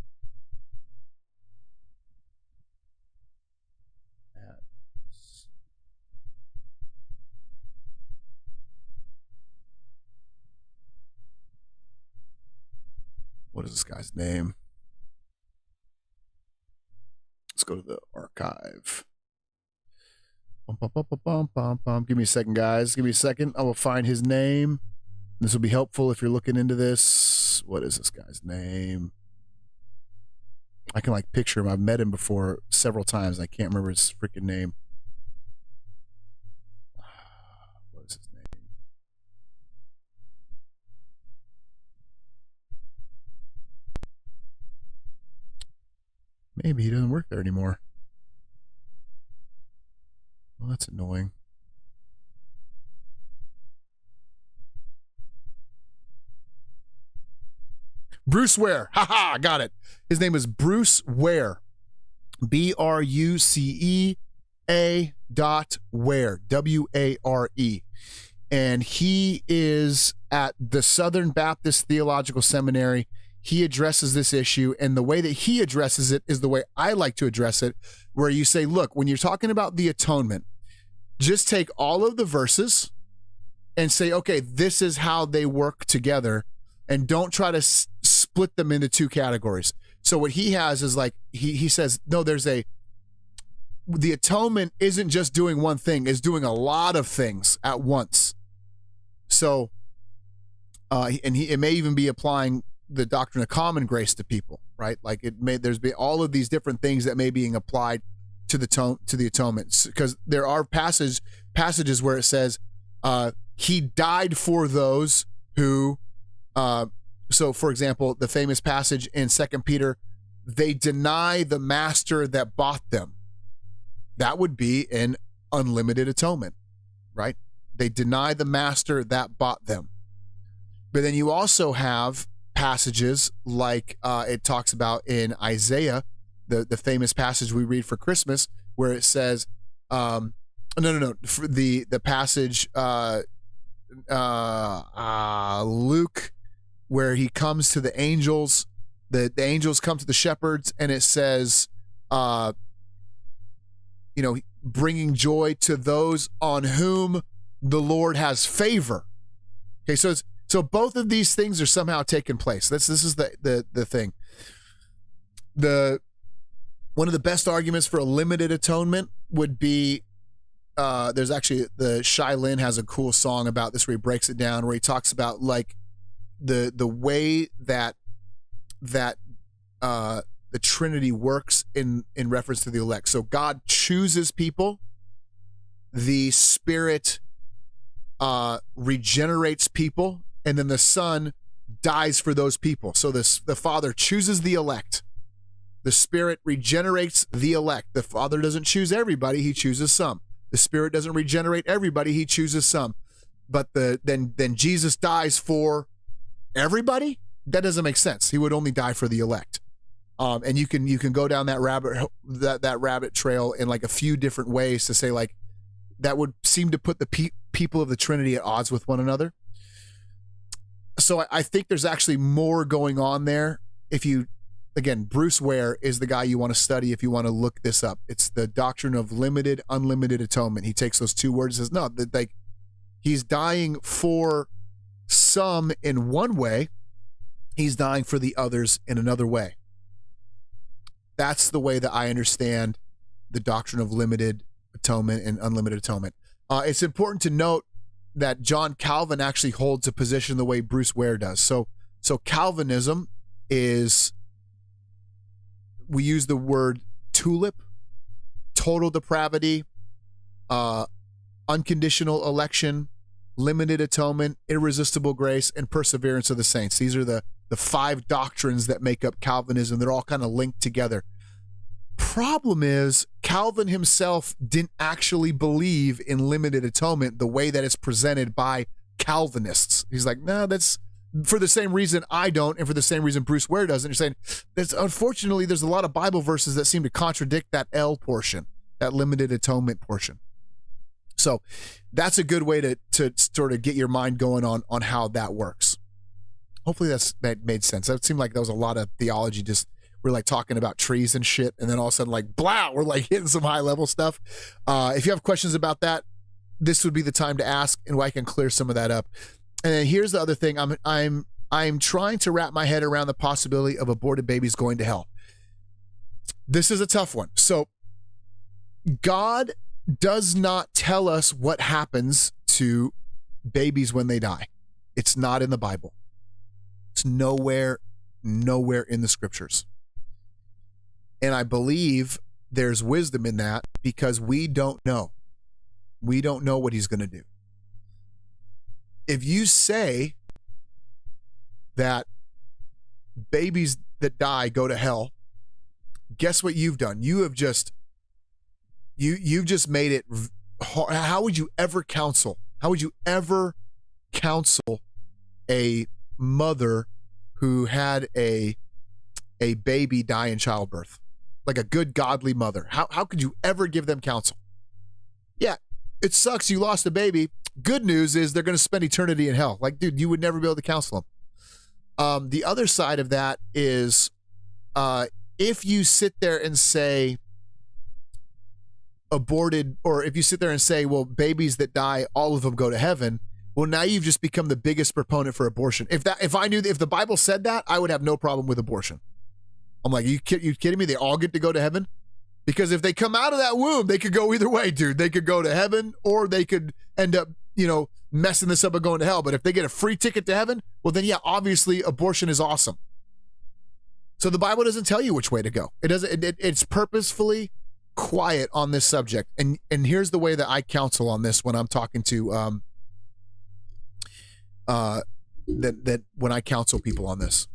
What is this guy's name? Let's go to the archive. Give me a second, guys. Give me a second. I will find his name. This will be helpful if you're looking into this. What is this guy's name? I can like picture him. I've met him before several times. I can't remember his freaking name. What is his name? Maybe he doesn't work there anymore. Well, that's annoying. Bruce Ware. Haha, I got it. His name is Bruce Ware. BRUCEA Ware. WARE. And he is at the Southern Baptist Theological Seminary. He addresses this issue, and the way that he addresses it is the way I like to address it, where you say, look, when you're talking about the atonement, just take all of the verses and say, okay, this is how they work together, and don't try to split them into two categories. So what he has is like, he says, no, the atonement isn't just doing one thing, it's doing a lot of things at once. So, it may even be applying the doctrine of common grace to people, right? Like there's be all of these different things that may be being applied to the atonement, because there are passages where it says he died for those who so for example, the famous passage in 2 Peter, they deny the master that bought them. That would be an unlimited atonement, right? They deny the master that bought them. But then you also have passages like it talks about in Isaiah, the famous passage we read for Christmas, where it says, for the passage Luke, where he comes to the angels, the angels come to the shepherds, and it says, bringing joy to those on whom the Lord has favor. Okay, so both of these things are somehow taking place. This is the thing. One of the best arguments for a limited atonement would be, there's actually, the Shai Linne has a cool song about this where he breaks it down, where he talks about like the way that the Trinity works in reference to the elect. So God chooses people, the Spirit regenerates people, and then the Son dies for those people. So the Father chooses the elect. The Spirit regenerates the elect. The Father doesn't choose everybody, he chooses some. The Spirit doesn't regenerate everybody, he chooses some. But then Jesus dies for everybody? That doesn't make sense. He would only die for the elect. And you can go down that rabbit trail in like a few different ways to say like that would seem to put the people of the Trinity at odds with one another. So I think there's actually more going on there. Again, Bruce Ware is the guy you want to study if you want to look this up. It's the doctrine of limited, unlimited atonement. He takes those two words and says, no, like he's dying for some in one way, he's dying for the others in another way. That's the way that I understand the doctrine of limited atonement and unlimited atonement. It's important to note that John Calvin actually holds a position the way Bruce Ware does. So Calvinism is, we use the word tulip, total depravity, unconditional election, limited atonement, irresistible grace, and perseverance of the saints. These are the 5 doctrines that make up Calvinism. They're all kind of linked together. Problem is, Calvin himself didn't actually believe in limited atonement the way that it's presented by Calvinists. He's like, no, that's for the same reason I don't, and for the same reason Bruce Ware doesn't. You're saying, unfortunately, there's a lot of Bible verses that seem to contradict that L portion, that limited atonement portion. So that's a good way to sort of get your mind going on how that works. Hopefully that made sense. It seemed like there was a lot of theology, just we're like talking about trees and shit, and then all of a sudden like blah, we're like hitting some high level stuff. If you have questions about that, this would be the time to ask, and I can clear some of that up. And then here's the other thing. I'm trying to wrap my head around the possibility of aborted babies going to hell. This is a tough one. So God does not tell us what happens to babies when they die. It's not in the Bible. It's nowhere in the scriptures. And I believe there's wisdom in that because we don't know. We don't know what he's going to do. If you say that babies that die go to hell, guess what you've done? You have just you've just made it hard. How would you ever counsel? How would you ever counsel a mother who had a baby die in childbirth? Like a good godly mother. How could you ever give them counsel? Yeah, it sucks you lost a baby. Good news is they're going to spend eternity in hell. Like, dude, you would never be able to counsel them. The other side of that is if you sit there and say aborted, or if you sit there and say, well, babies that die, all of them go to heaven. Well, now you've just become the biggest proponent for abortion. If the Bible said that, I would have no problem with abortion. I'm like, you kidding me? They all get to go to heaven? Because if they come out of that womb, they could go either way, dude. They could go to heaven, or they could end up, messing this up and going to hell. But if they get a free ticket to heaven, well, then yeah, obviously abortion is awesome. So the Bible doesn't tell you which way to go. It doesn't. It's purposefully quiet on this subject. And here's the way that I counsel on this when I'm talking to that when I counsel people on this.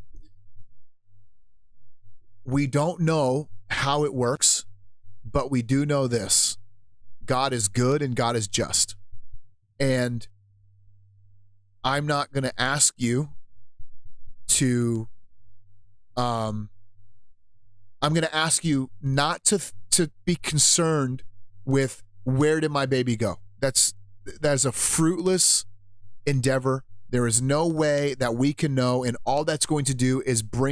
We don't know how it works, but we do know this: God is good and God is just. And I'm not going to ask you to I'm going to ask you not to be concerned with where did my baby go. That's a fruitless endeavor. There is no way that we can know, and all that's going to do is bring